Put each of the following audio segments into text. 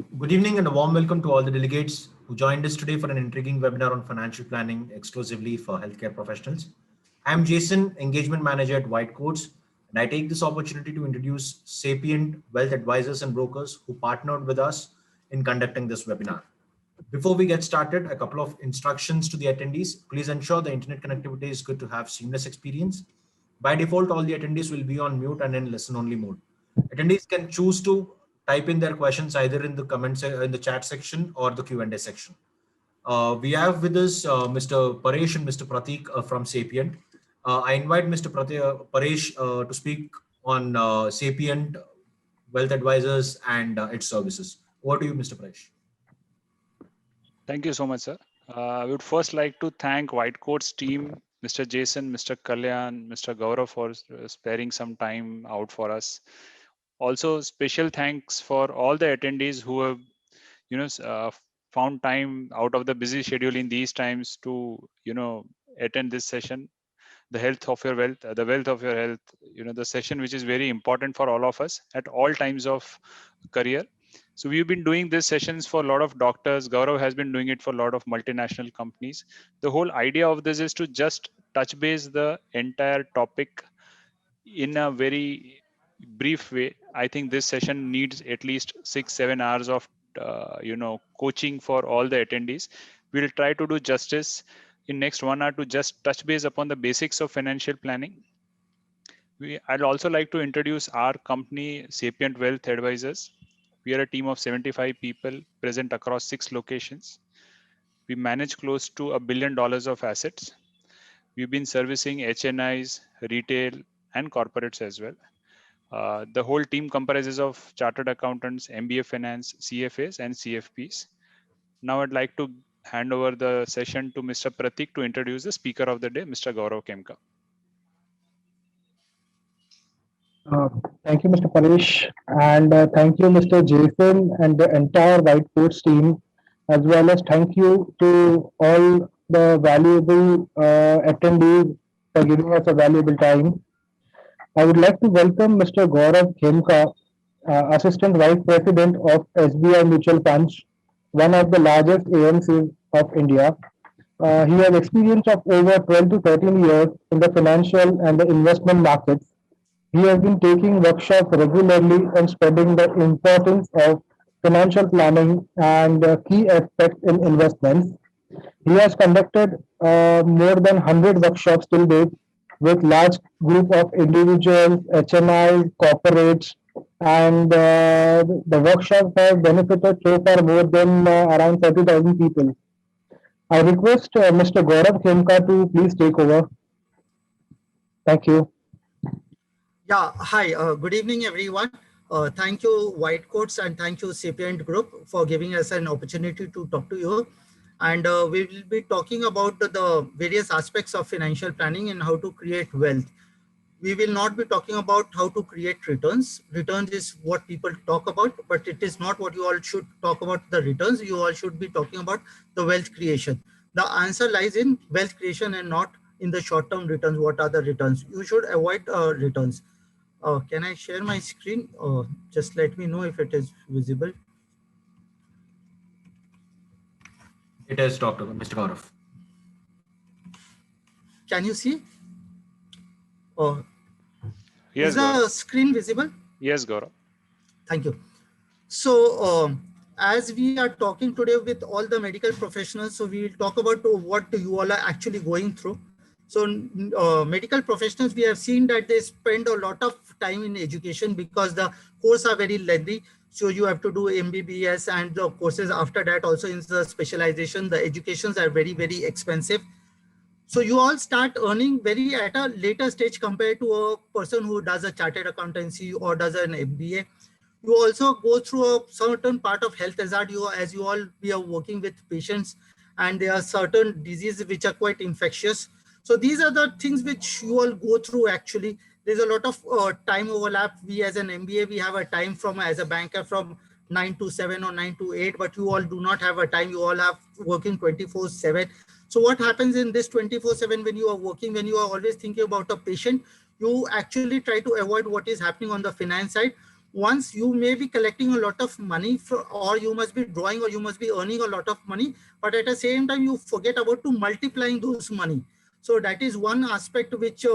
Good evening and a warm welcome to all the delegates who joined us today for an intriguing webinar on financial planning exclusively for healthcare professionals. I'm Jason, Engagement Manager at White Coats, and I take this opportunity to introduce Sapient Wealth Advisors and Brokers who partnered with us in conducting this webinar. Before we get started, a couple of instructions to the attendees. Please ensure the internet connectivity is good to have seamless experience. By default, all the attendees will be on mute and in listen-only mode. Attendees can choose to type in their questions either in the comments in the chat section or the Q&A section. We have with us Mr. Paresh and Mr. Pratik from Sapient. I invite Mr. Paresh to speak on Sapient Wealth Advisors and its services. Over to you, Mr. Paresh. Thank you so much, sir. I would first like to thank White Coats team, Mr. Jason, Mr. Kalyan, Mr. Gaurav for sparing some time out for us. Also, special thanks for all the attendees who have, found time out of the busy schedule in these times to, attend this session. The health of your wealth, the wealth of your health, the session which is very important for all of us at all times of career. So we've been doing these sessions for a lot of doctors. Gaurav has been doing it for a lot of multinational companies. The whole idea of this is to just touch base the entire topic in a very brief way. I think this session needs at least 6-7 hours of coaching for all the attendees. We'll try to do justice in next 1 hour to just touch base upon the basics of financial planning. I'd also like to introduce our company, Sapient Wealth Advisors. We are a team of 75 people present across 6 locations. We manage close to $1 billion of assets. We've been servicing HNIs, retail, and corporates as well. The whole team comprises of chartered accountants, MBA finance, CFAs, and CFPs. Now I'd like to hand over the session to Mr. Pratik to introduce the speaker of the day, Mr. Gaurav Khemka. Thank you, Mr. Paresh, and thank you, Mr. Jason, and the entire White Coats team, as well as thank you to all the valuable attendees for giving us a valuable time. I would like to welcome Mr. Gaurav Khemka, Assistant Vice President of SBI Mutual Funds, one of the largest AMCs of India. He has experience of over 12 to 13 years in the financial and the investment markets. He has been taking workshops regularly and spreading the importance of financial planning and key aspects in investments. He has conducted more than 100 workshops till date with large group of individuals, HNIs, corporates, and the workshops have benefited so far more than around 30,000 people. I request Mr. Gaurav Khemka to please take over. Thank you. Yeah, hi, good evening, everyone. Thank you, White Coats, and thank you, Sapient Group, for giving us an opportunity to talk to you. And we will be talking about the various aspects of financial planning and how to create wealth. We will not be talking about how to create returns. Returns is what people talk about, but it is not what you all should talk about the returns. You all should be talking about the wealth creation. The answer lies in wealth creation and not in the short-term returns. What are the returns? You should avoid returns. Can I share my screen? Just let me know if it is visible. It is Mr. Gaurav. Can you see? Yes, is the Gaurav. screen visible? Yes, Gaurav. Thank you. So as we are talking today with all the medical professionals, so we will talk about what you all are actually going through. So medical professionals, we have seen that they spend a lot of time in education because the courses are very lengthy. So you have to do MBBS and the courses after that also in the specialization. The educations are very, very expensive. So you all start earning very at a later stage compared to a person who does a chartered accountancy or does an MBA. You also go through a certain part of health hazard. As you all, we are working with patients and there are certain diseases which are quite infectious. So these are the things which you all go through actually. There's a lot of time overlap. We as an MBA, we have a time from as a banker from 9 to 7 or 9 to 8, but you all do not have a time. You all have working 24/7. So what happens in this 24/7 when you are working, when you are always thinking about a patient, you actually try to avoid what is happening on the finance side. once you may be collecting a lot of money or you must be drawing or you must be earning a lot of money, but at the same time you forget about to multiplying those money. So that is one aspect which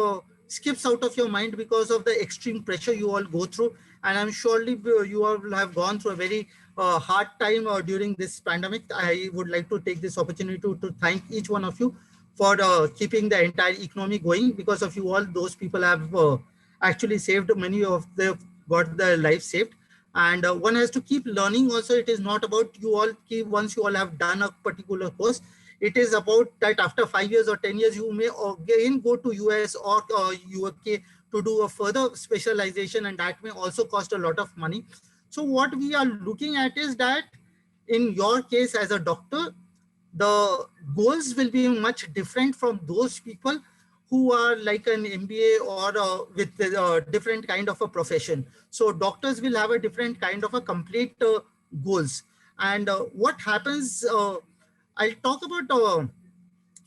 skips out of your mind because of the extreme pressure you all go through. And I'm surely you all have gone through a very hard time during this pandemic. I would like to take this opportunity to thank each one of you for keeping the entire economy going. Because of you all, those people have actually saved many of the got their life saved. And one has to keep learning also. It is not about you all keep once you all have done a particular course. It is about that after 5 years or 10 years, you may again go to US or UK to do a further specialization, and that may also cost a lot of money. So what we are looking at is that in your case as a doctor, the goals will be much different from those people who are like an MBA or with a different kind of a profession. So doctors will have a different kind of a complete goals. And what happens, I'll talk about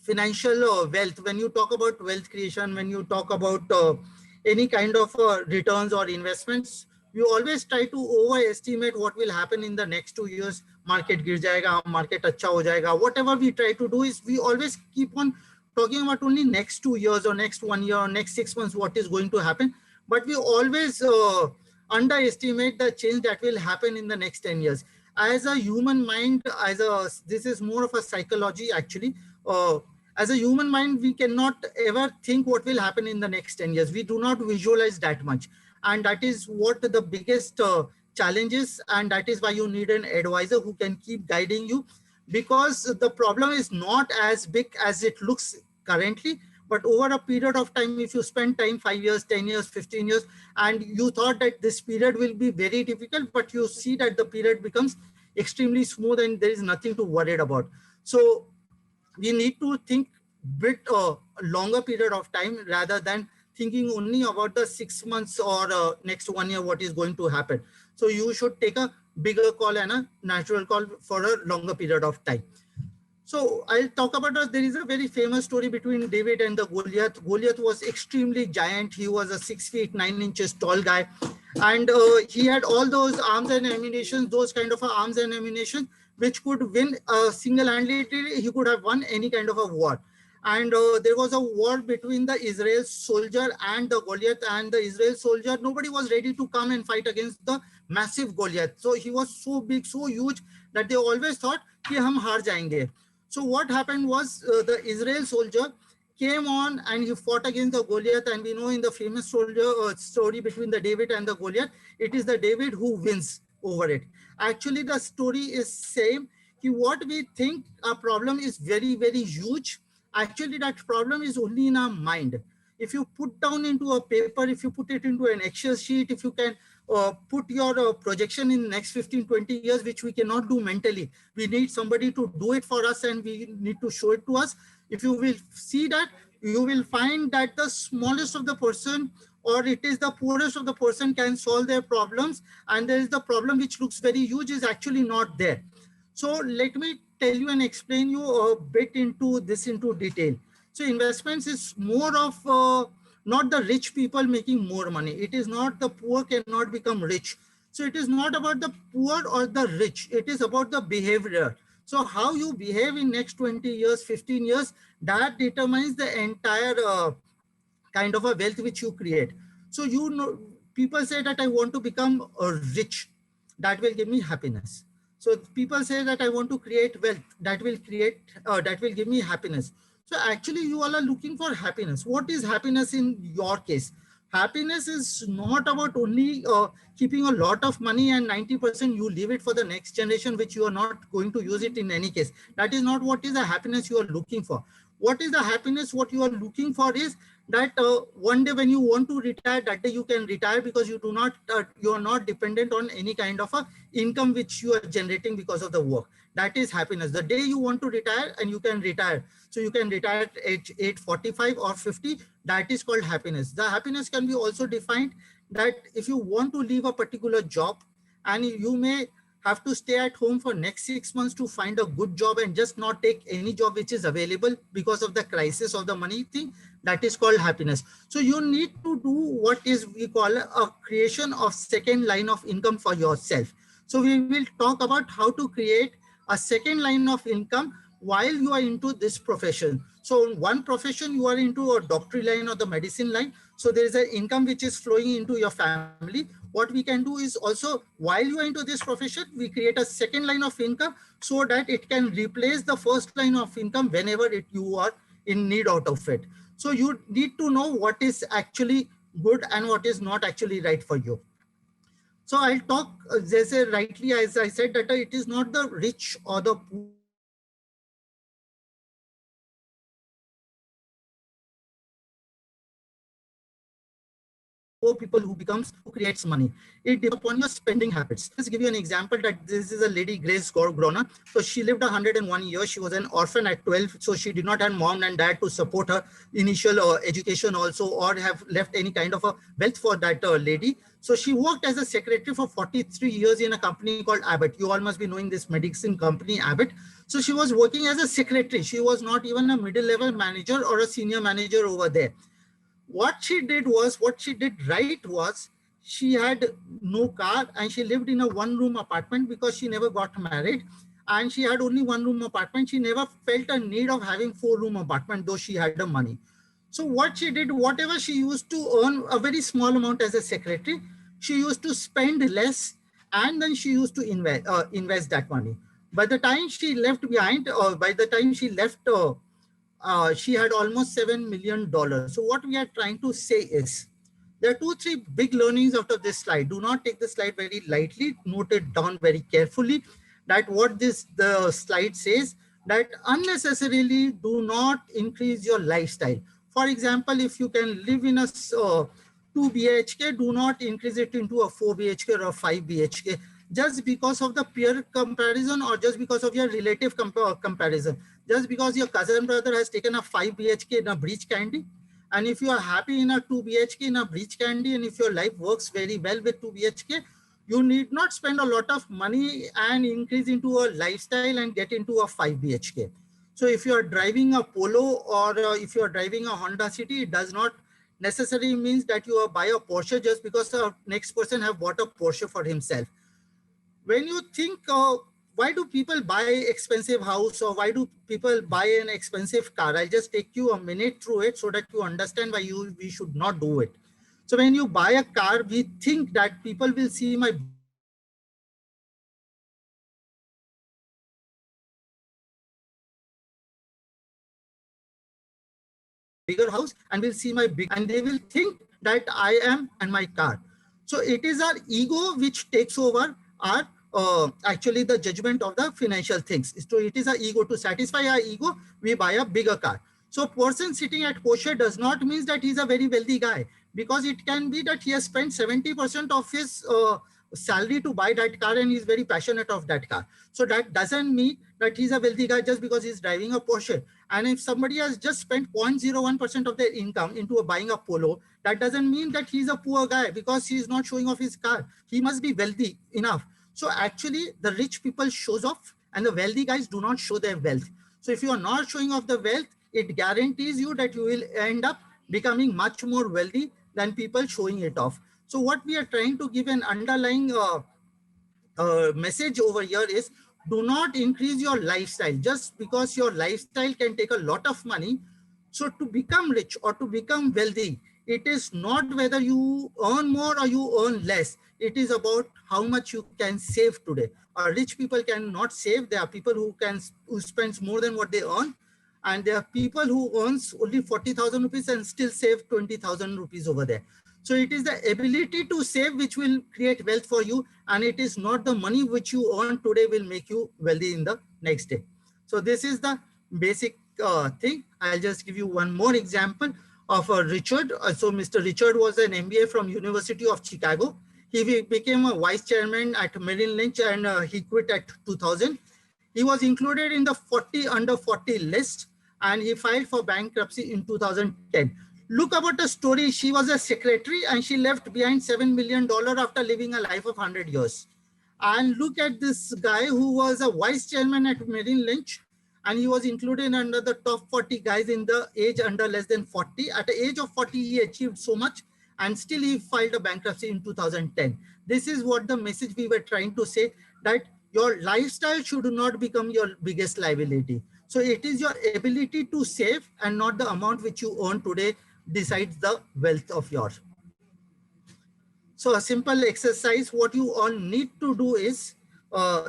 financial wealth. When you talk about wealth creation, when you talk about any kind of returns or investments, you always try to overestimate what will happen in the next 2 years. Market gir jayega, market acha ho jayega. Whatever we try to do is we always keep on talking about only next 2 years or next 1 year or next 6 months, what is going to happen. But we always underestimate the change that will happen in the next 10 years. As a human mind, this is more of a psychology actually. As a human mind, we cannot ever think what will happen in the next 10 years. We do not visualize that much. And that is what the biggest challenge is. And that is why you need an advisor who can keep guiding you, because the problem is not as big as it looks currently. But over a period of time, if you spend time 5 years, 10 years, 15 years, and you thought that this period will be very difficult, but you see that the period becomes extremely smooth and there is nothing to worry about. So we need to think bit longer period of time rather than thinking only about the 6 months or next 1 year what is going to happen. So you should take a bigger call and a natural call for a longer period of time. So I'll talk about there is a very famous story between David and the Goliath. Goliath was extremely giant. He was a 6 feet 9 inches tall guy, and he had all those arms and ammunition, those kind of arms and ammunition which could win single-handedly. He could have won any kind of a war. And there was a war between the Israel soldier and the Goliath, and the Israel soldier, nobody was ready to come and fight against the massive Goliath. So he was so big, so huge that they always thought कि हम हार जाएंगे. So what happened was the Israel soldier came on and he fought against the Goliath. And we know in the famous story between the David and the Goliath, it is the David who wins over it. Actually, the story is same. What we think our problem is very, very huge. Actually, that problem is only in our mind. If you put down into a paper, if you put it into an Excel sheet, if you can put your projection in next 15, 20 years, which we cannot do mentally. We need somebody to do it for us and we need to show it to us. If you will see that, you will find that the smallest of the person or it is the poorest of the person can solve their problems. And there is the problem which looks very huge is actually not there. So let me tell you and explain you a bit into this into detail. So investments is more of not the rich people making more money. It is not the poor cannot become rich. So it is not about the poor or the rich. It is about the behavior. So how you behave in next 20 years, 15 years, that determines the entire kind of a wealth which you create. So you know, people say that I want to become rich. That will give me happiness. So people say that I want to create wealth. That will give me happiness. So actually you all are looking for happiness. What is happiness in your case? Happiness is not about only keeping a lot of money and 90% you leave it for the next generation, which you are not going to use it in any case. That is not what is the happiness you are looking for. What is the happiness? What you are looking for is that one day when you want to retire, that day you can retire because you are not dependent on any kind of a income which you are generating because of the work. That is happiness. The day you want to retire and you can retire. So you can retire at age 45 or 50. That is called happiness. The happiness can be also defined that if you want to leave a particular job and you may have to stay at home for next 6 months to find a good job and just not take any job which is available because of the crisis of the money thing, that is called happiness. So you need to do what is we call a creation of second line of income for yourself. So we will talk about how to create a second line of income while you are into this profession. So one profession you are into a doctor line or the medicine line. So there is an income which is flowing into your family. What we can do is also, while you are into this profession, we create a second line of income so that it can replace the first line of income whenever you are in need out of it. So you need to know what is actually good and what is not actually right for you. So I'll talk, there's a rightly, as I said, that it is not the rich or the poor people who creates money. It depends upon your spending habits. Let's give you an example that this is a lady, Grace Grona. So she lived 101 years. She was an orphan at 12. So she did not have mom and dad to support her initial education also, or have left any kind of a wealth for that lady. So she worked as a secretary for 43 years in a company called Abbott. You all must be knowing this medicine company, Abbott. So she was working as a secretary. She was not even a middle level manager or a senior manager over there. What she did right was, she had no car and she lived in a one-room apartment because she never got married, and she had only one-room apartment. She never felt a need of having four-room apartment, though she had the money. So what she did, whatever she used to earn a very small amount as a secretary, she used to spend less, and then she used to invest that money. By the time she left behind, or by the time she left, she had almost $7 million. So what we are trying to say is, there are 2-3 big learnings out of this slide. Do not take the slide very lightly. Note it down very carefully. That what the slide says, that unnecessarily do not increase your lifestyle. For example, if you can live in a 2 BHK, do not increase it into a 4 BHK or a 5 BHK. Just because of the peer comparison, or just because of your relative comparison. Just because your cousin brother has taken a 5 BHK in a Breach Candy, and if you are happy in a 2 BHK in a Breach Candy, and if your life works very well with 2 BHK, you need not spend a lot of money and increase into a lifestyle and get into a 5 BHK. So if you are driving a Polo, or if you are driving a Honda City, it does not necessarily means that you buy a Porsche just because the next person have bought a Porsche for himself. When you think, why do people buy expensive house, or why do people buy an expensive car? I'll just take you a minute through it so that you understand why we should not do it. So when you buy a car, we think that people will see my bigger house and will see my big, and they will think that I am and my car. So it is our ego which takes over our actually the judgment of the financial things. So it is our ego. To satisfy our ego, we buy a bigger car. So person sitting at Porsche does not mean that he's a very wealthy guy, because it can be that he has spent 70% of his salary to buy that car and he's very passionate of that car. So that doesn't mean that he's a wealthy guy just because he's driving a Porsche. And if somebody has just spent 0.01% of their income into buying a Polo, that doesn't mean that he's a poor guy because he's not showing off his car. He must be wealthy enough. So actually the rich people shows off and the wealthy guys do not show their wealth. So if you are not showing off the wealth, it guarantees you that you will end up becoming much more wealthy than people showing it off. So what we are trying to give an underlying message over here is, do not increase your lifestyle just because your lifestyle can take a lot of money. So to become rich or to become wealthy, it is not whether you earn more or you earn less. It is about how much you can save today. Rich people cannot save. There are people who spends more than what they earn. And there are people who earns only 40,000 rupees and still save 20,000 rupees over there. So it is the ability to save which will create wealth for you. And it is not the money which you earn today will make you wealthy in the next day. So this is the basic thing. I'll just give you one more example of Richard. So Mr. Richard was an MBA from University of Chicago. He became a vice chairman at Merrill Lynch, and he quit at 2000. He was included in the 40 under 40 list, and he filed for bankruptcy in 2010. Look about the story. She was a secretary and she left behind $7 million after living a life of 100 years. And look at this guy who was a vice chairman at Merrill Lynch, and he was included under the top 40 guys in the age under less than 40. At the age of 40, he achieved so much, and still he filed a bankruptcy in 2010. This is what the message we were trying to say, that your lifestyle should not become your biggest liability. So it is your ability to save and not the amount which you earn today decides the wealth of yours. So a simple exercise, what you all need to do is,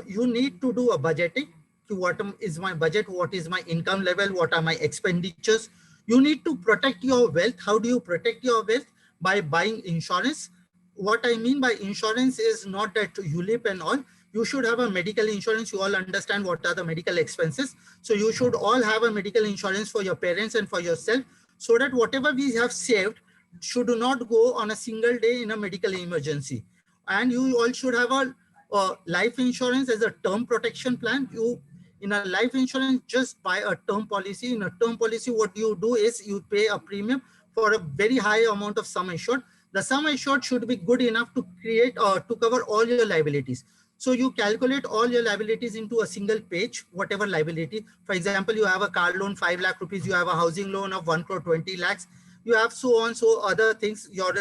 you need to do a budgeting. What is my budget? What is my income level? What are my expenditures? You need to protect your wealth. How do you protect your wealth? By buying insurance. What I mean by insurance is not that ULIP and all. You should have a medical insurance. You all understand what are the medical expenses. So you should all have a medical insurance for your parents and for yourself, so that whatever we have saved should not go on a single day in a medical emergency. And you all should have a life insurance as a term protection plan. You, in a life insurance, just buy a term policy. In a term policy, what you do is you pay a premium for a very high amount of sum assured. The sum assured should be good enough to create or to cover all your liabilities. So you calculate all your liabilities into a single page, whatever liability. For example, you have a car loan, 5 lakh rupees. You have a housing loan of 1 crore 20 lakhs. You have so on, so other things, your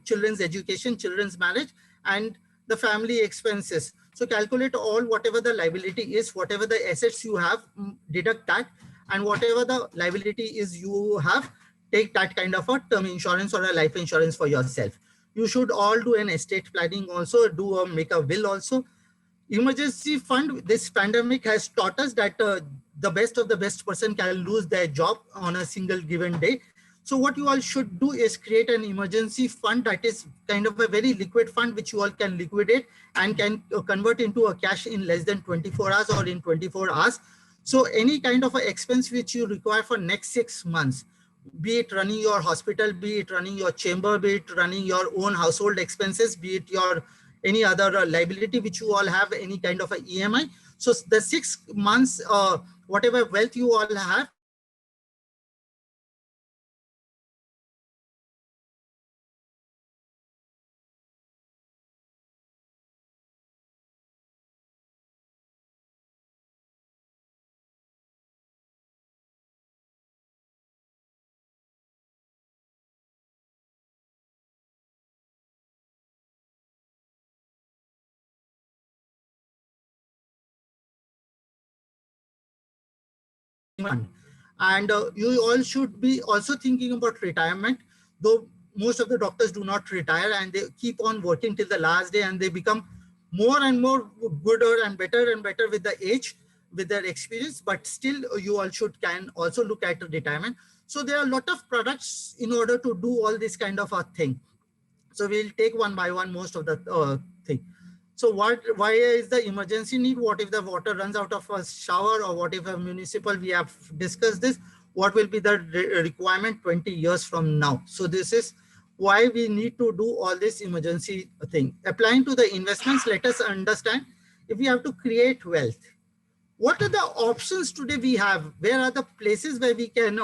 children's education, children's marriage, and the family expenses. So calculate all whatever the liability is, whatever the assets you have, deduct that, and whatever the liability is you have, take that kind of a term insurance or a life insurance for yourself. You should all do an estate planning also, make a will also. Emergency fund, this pandemic has taught us that the best of the best person can lose their job on a single given day. So what you all should do is create an emergency fund that is kind of a very liquid fund, which you all can liquidate and can convert into a cash in less than 24 hours or in 24 hours. So any kind of a expense which you require for next 6 months, be it running your hospital, be it running your chamber, be it running your own household expenses, be it your any other liability which you all have, any kind of a EMI. So the 6 months, whatever wealth you all have, and you all should be also thinking about retirement, though most of the doctors do not retire and they keep on working till the last day, and they become more and more gooder and better with the age, with their experience. But still you all can also look at retirement. So there are a lot of products in order to do all this kind of a thing. So we'll take one by one most of the thing. So why is the emergency need? What if the water runs out of a shower, or what if a municipal, we have discussed this, what will be the requirement 20 years from now? So this is why we need to do all this emergency thing. Applying to the investments, let us understand, if we have to create wealth, what are the options today we have? Where are the places where we can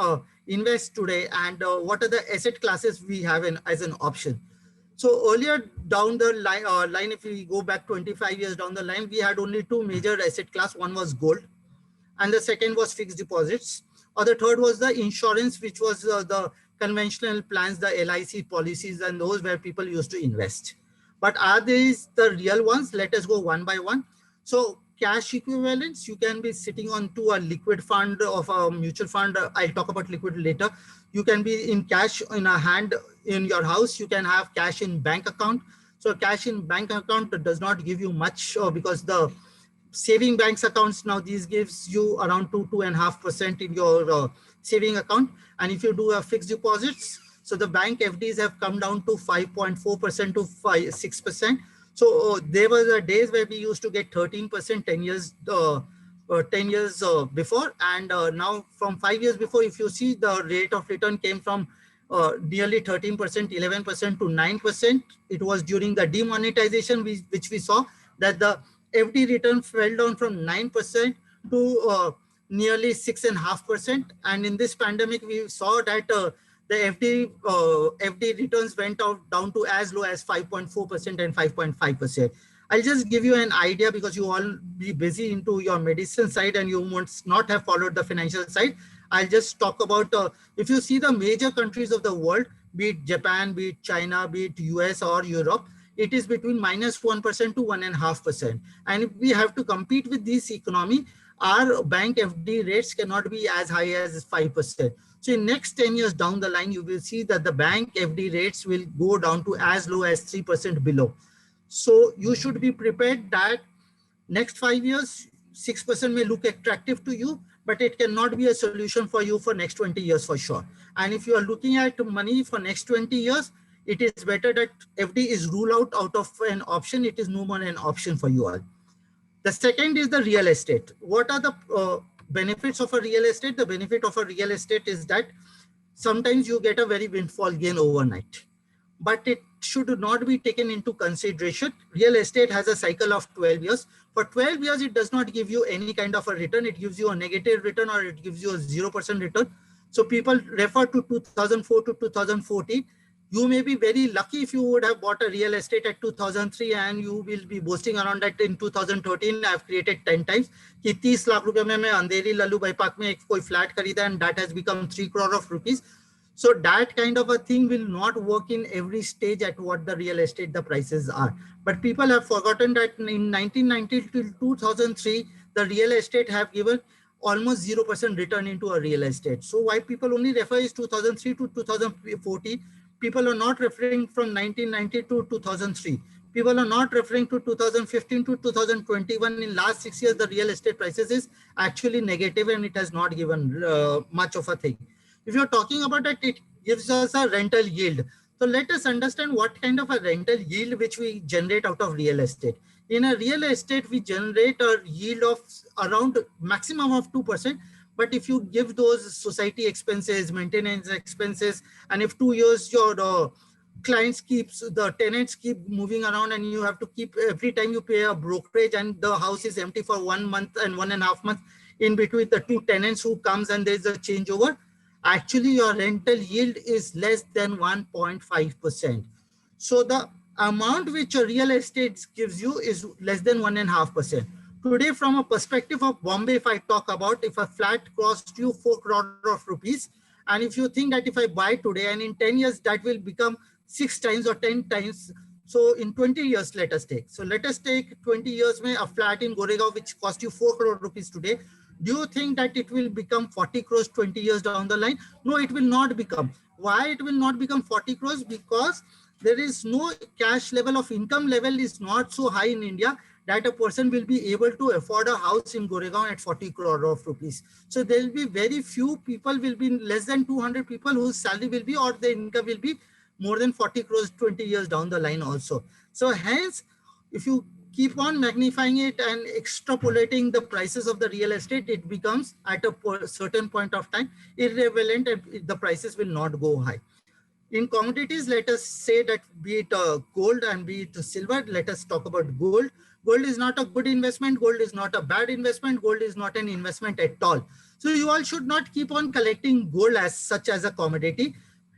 invest today, and what are the asset classes we have as an option? So earlier down the line, if we go back 25 years down the line, we had only 2 major asset class. One was gold, and the second was fixed deposits, or the third was the insurance, which was the conventional plans, the LIC policies, and those where people used to invest. But are these the real ones? Let us go one by one. So cash equivalents, you can be sitting on to a liquid fund of a mutual fund. I'll talk about liquid later. You can be in cash in a hand in your house. You can have cash in bank account. So cash in bank account does not give you much because the saving banks accounts now, these gives you around 2.5% in your saving account. And if you do a fixed deposits, so the bank FDs have come down to 5.4% to 6%. So there were days where we used to get 13% 10 years before, and now from 5 years before, if you see, the rate of return came from nearly 13%, 11% to 9%. It was during the demonetization which we saw that the FD return fell down from 9% to nearly 6.5%. And in this pandemic, we saw that the FD returns went down to as low as 5.4% and 5.5%. I'll just give you an idea because you all be busy into your medicine side and you must not have followed the financial side. I'll just talk about, if you see the major countries of the world, be it Japan, be it China, be it US or Europe, it is between -1% to 1.5%. And if we have to compete with this economy, our bank FD rates cannot be as high as 5%. So in next 10 years down the line, you will see that the bank FD rates will go down to as low as 3% below. So you should be prepared that next 5 years, 6% may look attractive to you, but it cannot be a solution for you for next 20 years for sure. And if you are looking at money for next 20 years, it is better that FD is ruled out of an option. It is no more an option for you all. The second is the real estate. What are the benefits of a real estate? The benefit of a real estate is that sometimes you get a very windfall gain overnight, but it should not be taken into consideration. Real estate has a cycle of 12 years. For 12 years, it does not give you any kind of a return. It gives you a negative return or it gives you a 0% return. So people refer to 2004 to 2014. You may be very lucky if you would have bought a real estate at 2003 and you will be boasting around that in 2013, I've created 10 times. कि 30 लाख रुपए में मैं अंधेरी Lallu by park में एक कोई flat खरीदा and that has become 3 crore of rupees. So that kind of a thing will not work in every stage at what the real estate, the prices are. But people have forgotten that in 1990 till 2003, the real estate have given almost 0% return into a real estate. So why people only refer is 2003 to 2014. People are not referring from 1990 to 2003. People are not referring to 2015 to 2021. In last 6 years, the real estate prices is actually negative and it has not given much of a thing. If you're talking about it, it gives us a rental yield. So let us understand what kind of a rental yield which we generate out of real estate. In a real estate, we generate a yield of around maximum of 2%. But if you give those society expenses, maintenance expenses, and if 2 years your clients the tenants keep moving around and you have to keep, every time you pay a brokerage and the house is empty for 1 month and 1.5 months in between the two tenants who comes and there's a changeover, actually your rental yield is less than 1.5%. So the amount which a real estate gives you is less than 1.5%. Today, from a perspective of Bombay, if I talk about, if a flat costs you 4 crore of rupees, and if you think that if I buy today and in 10 years, that will become 6 times or 10 times. So in 20 years, let us take. So let us take 20 years mein a flat in Goregaon, which cost you 4 crore rupees today. Do you think that it will become 40 crores 20 years down the line? No, it will not become. Why it will not become 40 crores? Because there is no cash level of income level is not so high in India that a person will be able to afford a house in Goregaon at 40 crore of rupees. So there will be very few people, will be less than 200 people whose salary will be or their income will be more than 40 crores 20 years down the line also. So hence, if you keep on magnifying it and extrapolating the prices of the real estate, it becomes at a certain point of time irrelevant and the prices will not go high. In commodities, let us say that be it gold and be it silver, let us talk about gold. Gold is not a good investment. Gold is not a bad investment. Gold is not an investment at all. So you all should not keep on collecting gold as such as a commodity.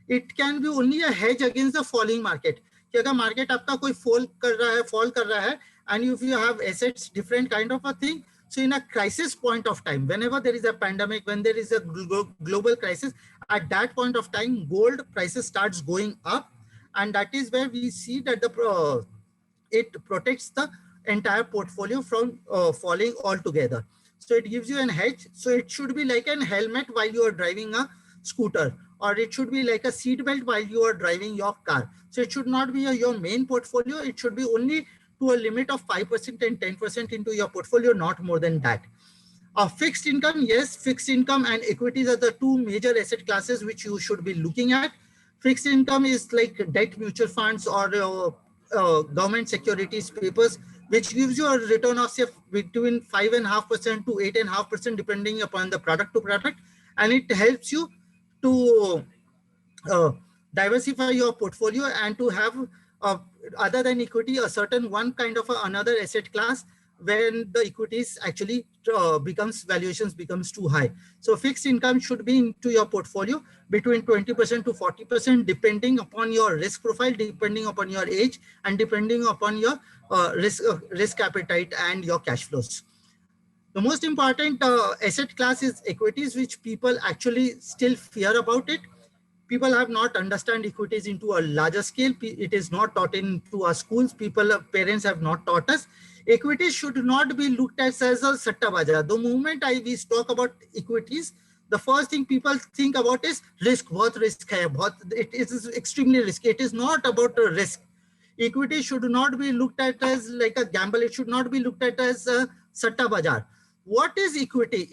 It can be only a hedge against the falling market. कि अगर market आपका कोई fall कर रहा है, and if you have assets, different kind of a thing. So in a crisis point of time, whenever there is a pandemic, when there is a global crisis, at that point of time, gold prices starts going up. And that is where we see that it protects the entire portfolio from falling altogether. So it gives you an hedge. So it should be like an helmet while you are driving a scooter, or it should be like a seat belt while you are driving your car. So it should not be your main portfolio. It should be only to a limit of 5% and 10% into your portfolio, not more than that. Fixed income, yes, fixed income and equities are the two major asset classes which you should be looking at. Fixed income is like debt mutual funds or government securities papers, which gives you a return of say between 5.5% to 8.5% depending upon the product to product, and it helps you to diversify your portfolio and to have other than equity a certain one kind of another asset class when the equities actually valuations becomes too high. So fixed income should be into your portfolio between 20% to 40%, depending upon your risk profile, depending upon your age, and depending upon your risk appetite and your cash flows. The most important asset class is equities, which people actually still fear about it. People have not understand equities into a larger scale. It is not taught into our schools. Parents have not taught us. Equities should not be looked at as a satta bazaar. The moment we talk about equities, the first thing people think about is risk. What risk hai? It is extremely risky. It is not about a risk. Equity should not be looked at as like a gamble. It should not be looked at as a satta bazaar. What is equity?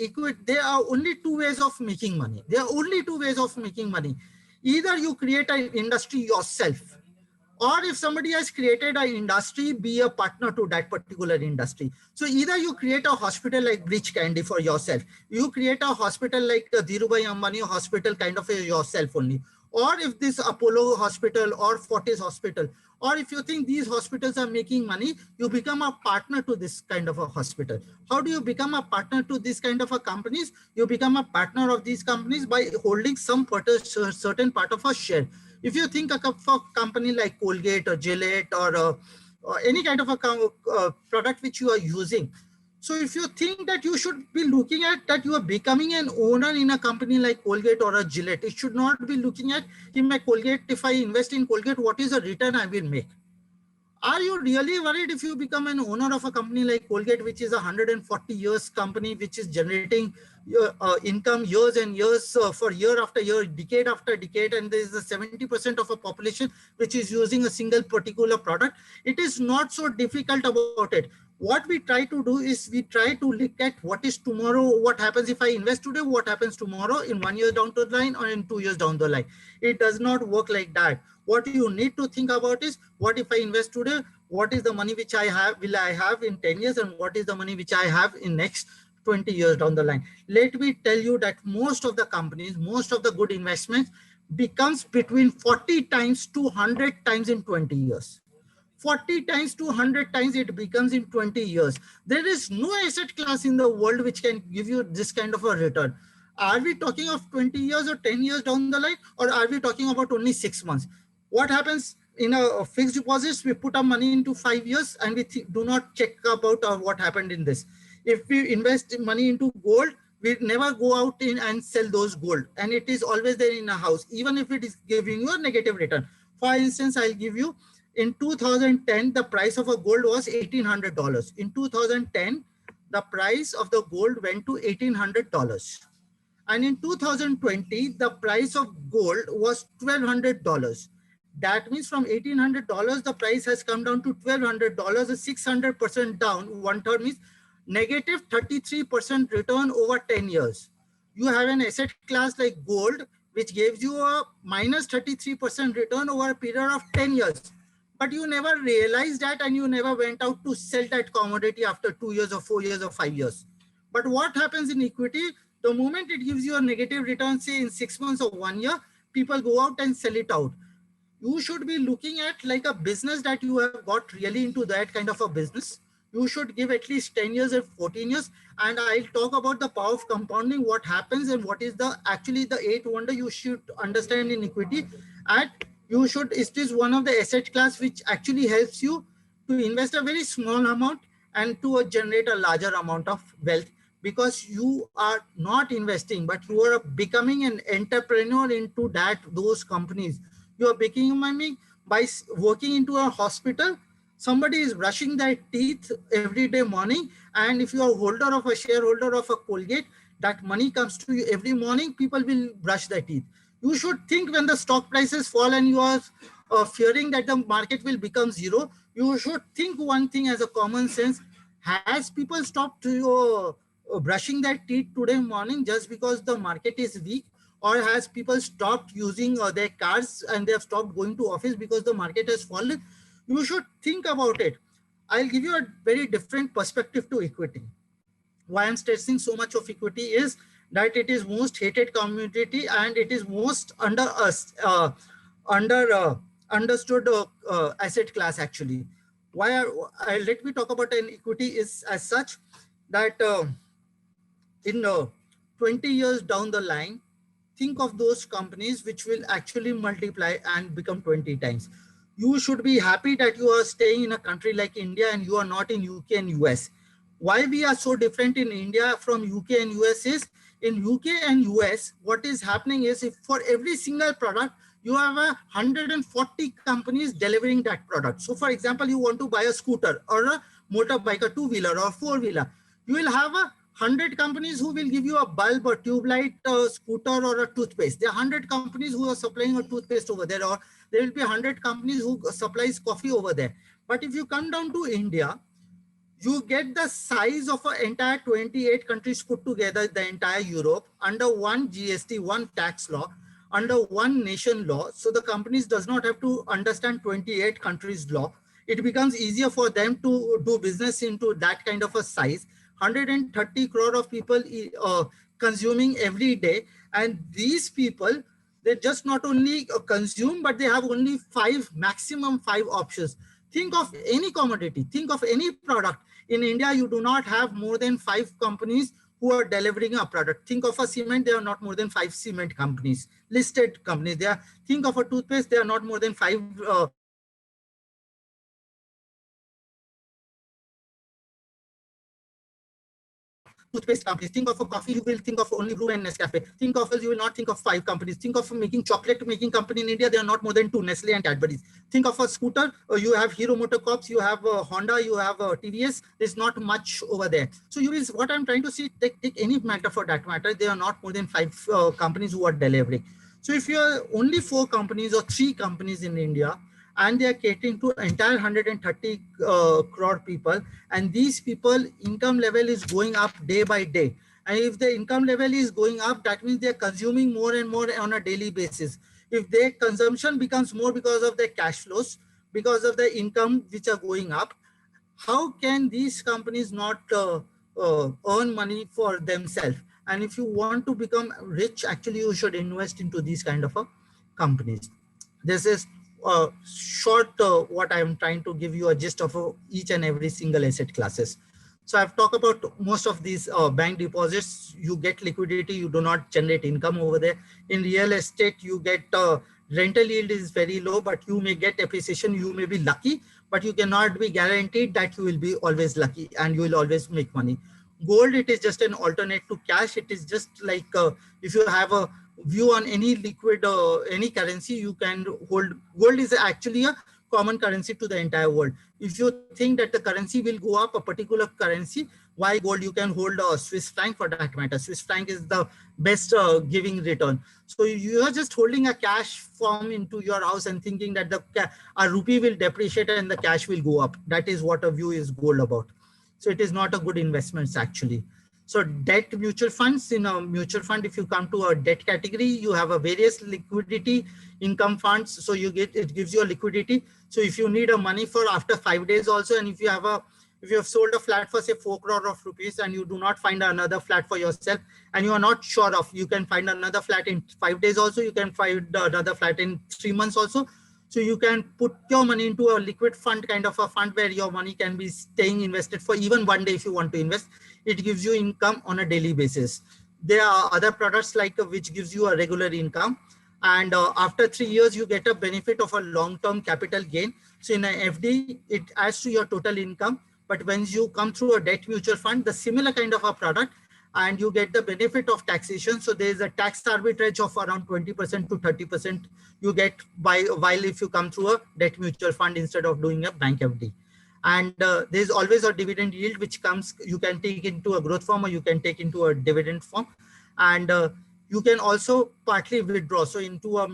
There are only two ways of making money. There are only two ways of making money. Either you create an industry yourself, or if somebody has created an industry, be a partner to that particular industry. So either you create a hospital like Breach Candy for yourself, you create a hospital like Dhirubhai Ambani hospital kind of yourself only, or if this Apollo hospital or Fortis hospital, or if you think these hospitals are making money, you become a partner to this kind of a hospital. How do you become a partner to this kind of a companies? You become a partner of these companies by holding some certain part of a share. If you think of a company like Colgate or Gillette or any kind of a product which you are using, so if you think that you should be looking at that you are becoming an owner in a company like Colgate or a Gillette, it should not be looking at in my Colgate, if I invest in Colgate, what is the return I will make? Are you really worried if you become an owner of a company like Colgate, which is a 140 years company, which is generating income years and years for year after year, decade after decade, and there is a 70% of a population which is using a single particular product? It is not so difficult about it. What we try to do is we try to look at what is tomorrow, what happens if I invest today, what happens tomorrow in 1 year down the line or in 2 years down the line. It does not work like that. What you need to think about is, what if I invest today? What is the money which I have, will I have in 10 years, and what is the money which I have in next 20 years down the line? Let me tell you that most of the companies, most of the good investments becomes between 40 times to 100 times in 20 years. 40 times to 100 times it becomes in 20 years. There is no asset class in the world which can give you this kind of a return. Are we talking of 20 years or 10 years down the line, or are we talking about only 6 months? What happens in a fixed deposits? We put our money into 5 years and we do not check about what happened in this. If we invest money into gold, we never go out in and sell those gold, and it is always there in a house, even if it is giving you a negative return. For instance, I'll give you, in 2010, the price of a gold was $1,800. In 2010, the price of the gold went to $1,800. And in 2020, the price of gold was $1,200. That means from $1,800, the price has come down to $1,200, a 600% down. One third means negative 33% return over 10 years. You have an asset class like gold, which gives you a minus 33% return over a period of 10 years. But you never realized that, and you never went out to sell that commodity after 2 years or 4 years or 5 years. But what happens in equity? The moment it gives you a negative return, say in 6 months or 1 year, people go out and sell it out. You should be looking at like a business that you have got really into that kind of a business. You should give at least 10 years or 14 years. And I'll talk about the power of compounding, what happens and what is actually the 8th wonder you should understand in equity. And it is one of the asset class which actually helps you to invest a very small amount and to generate a larger amount of wealth, because you are not investing, but you are becoming an entrepreneur into those companies. You are making money by working into a hospital. Somebody is brushing their teeth every day morning. And if you are a holder of a shareholder of a Colgate, that money comes to you every morning, people will brush their teeth. You should think when the stock prices fall and you are fearing that the market will become zero, you should think one thing as a common sense. Has people stopped brushing their teeth today morning just because the market is weak? Or has people stopped using their cars and they have stopped going to office because the market has fallen? You should think about it. I'll give you a very different perspective to equity. Why I'm stressing so much of equity is that it is most hated commodity and it is most understood asset class actually. let me talk about an equity is as such that in 20 years down the line, think of those companies which will actually multiply and become 20 times. You should be happy that you are staying in a country like India and you are not in UK and US. Why we are so different in India from UK and US is, in UK and US, what is happening is, if for every single product, you have 140 companies delivering that product. So for example, you want to buy a scooter or a motorbike, a two-wheeler or four-wheeler, you will have 100 companies who will give you a bulb or tube light, scooter or a toothpaste. There are 100 companies who are supplying a toothpaste over there, or there will be 100 companies who supplies coffee over there. But if you come down to India, you get the size of an entire 28 countries put together, the entire Europe, under one GST, one tax law, under one nation law. So the companies does not have to understand 28 countries law. It becomes easier for them to do business into that kind of a size. 130 crore of people consuming every day. And these people, they just not only consume, but they have only maximum five options. Think of any commodity, think of any product. In India, you do not have more than 5 companies who are delivering a product. Think of a cement, there are not more than 5 cement companies, listed companies. Think of a toothpaste, there are not more than 5 toothpaste companies. Think of a coffee, you will think of only Brew and Nescafe. Think of you will not think of 5 companies. Think of making chocolate making company in India, there are not more than 2, Nestle and Cadbury's. Think of a scooter, you have Hero MotoCorp, you have Honda, you have TVS. There's not much over there. So what I'm trying to see, take any matter for that matter, there are not more than 5 companies who are delivering. So if you are only 4 companies or 3 companies in India, and they are catering to entire 130 crore people, and these people income level is going up day by day. And if the income level is going up, that means they're consuming more and more on a daily basis. If their consumption becomes more because of their cash flows, because of the income which are going up, how can these companies not earn money for themselves? And if you want to become rich, actually you should invest into these kind of companies. This is short what I'm trying to give you a gist of each and every single asset classes. So I've talked about most of these bank deposits. You get liquidity, you do not generate income over there. In real estate, you get rental yield is very low, but you may get appreciation. You may be lucky, but you cannot be guaranteed that you will be always lucky and you will always make money. Gold, it is just an alternate to cash. It is just like if you have a view on any liquid, any currency, you can hold. Gold is actually a common currency to the entire world. If you think that the currency will go up, a particular currency, why gold? You can hold a Swiss franc for that matter. Swiss franc is the best giving return. So you are just holding a cash form into your house and thinking that a rupee will depreciate and the cash will go up. That is what a view is gold about. So it is not a good investment actually. So debt mutual funds, in a mutual fund, if you come to a debt category, you have a various liquidity income funds. So it gives you a liquidity. So if you need a money for after 5 days also, and if you have sold a flat for say 4 crore of rupees and you do not find another flat for yourself and you are not sure of, you can find another flat in 5 days also, you can find another flat in 3 months also. So you can put your money into a liquid fund, kind of a fund where your money can be staying invested for even 1 day if you want to invest. It gives you income on a daily basis. There are other products like which gives you a regular income. And after 3 years, you get a benefit of a long-term capital gain. So in an FD, it adds to your total income. But when you come through a debt mutual fund, the similar kind of a product, and you get the benefit of taxation. So there is a tax arbitrage of around 20% to 30% you get while if you come through a debt mutual fund instead of doing a bank FD. And there's always a dividend yield which comes, you can take into a growth form or you can take into a dividend form. And you can also partly withdraw. So into a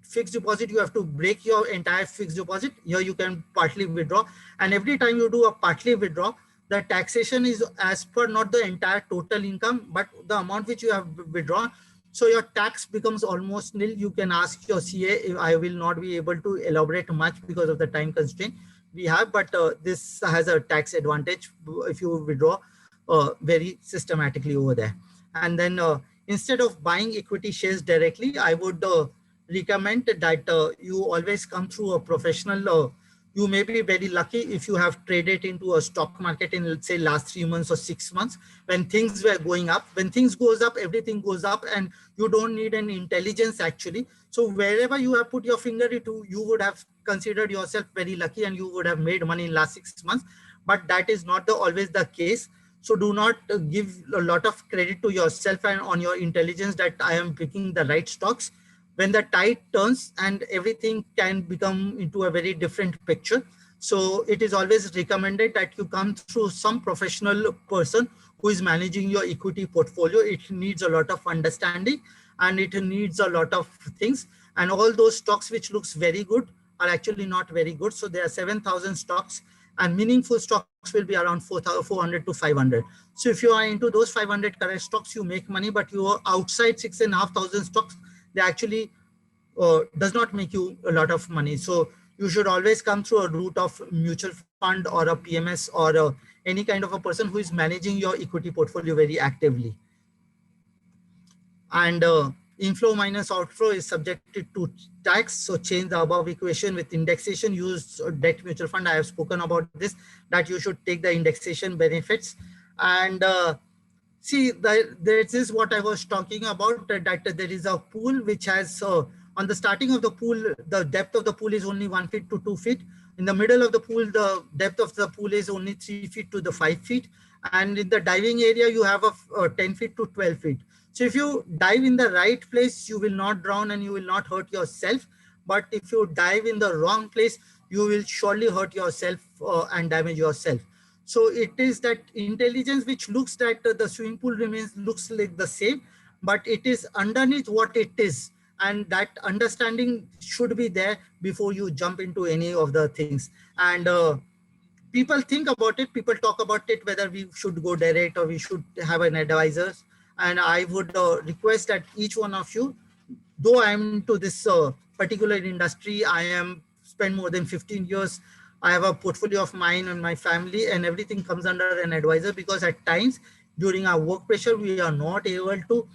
fixed deposit, you have to break your entire fixed deposit. Here you can partly withdraw. And every time you do a partly withdraw, the taxation is as per not the entire total income, but the amount which you have withdrawn. So your tax becomes almost nil. You can ask your CA. If I will not be able to elaborate much because of the time constraint we have, but this has a tax advantage if you withdraw very systematically over there. And then instead of buying equity shares directly, I would recommend that you always come through a professional You may be very lucky if you have traded into a stock market in, let's say, last 3 months or 6 months when things were going up. When things goes up, everything goes up, and you don't need an intelligence actually. So wherever you have put your finger into, you would have considered yourself very lucky and you would have made money in last 6 months. But that is not always the case. So do not give a lot of credit to yourself and on your intelligence that I am picking the right stocks. When the tide turns and everything can become into a very different picture. So it is always recommended that you come through some professional person who is managing your equity portfolio. It needs a lot of understanding and it needs a lot of things. And all those stocks which looks very good are actually not very good. So there are 7,000 stocks and meaningful stocks will be around 400 to 500. So if you are into those 500 correct stocks, you make money, but you are outside 6,500 stocks, they actually does not make you a lot of money. So you should always come through a route of mutual fund or a PMS or any kind of a person who is managing your equity portfolio very actively. And inflow minus outflow is subjected to tax. So change the above equation with indexation. Use debt mutual fund. I have spoken about this, that you should take the indexation benefits. And see, this is what I was talking about, that there is a pool which has, on the starting of the pool, the depth of the pool is only 1 feet to 2 feet. In the middle of the pool, the depth of the pool is only 3 feet to the 5 feet. And in the diving area, you have a 10 feet to 12 feet. So if you dive in the right place, you will not drown and you will not hurt yourself. But if you dive in the wrong place, you will surely hurt yourself and damage yourself. So it is that intelligence which looks that the swimming pool looks like the same, but it is underneath what it is. And that understanding should be there before you jump into any of the things. And people think about it, people talk about it, whether we should go direct or we should have an advisor. And I would request that each one of you, though I'm into this particular industry, I am spent more than 15 years. I have a portfolio of mine and my family, and everything comes under an advisor, because at times during our work pressure, we are not able to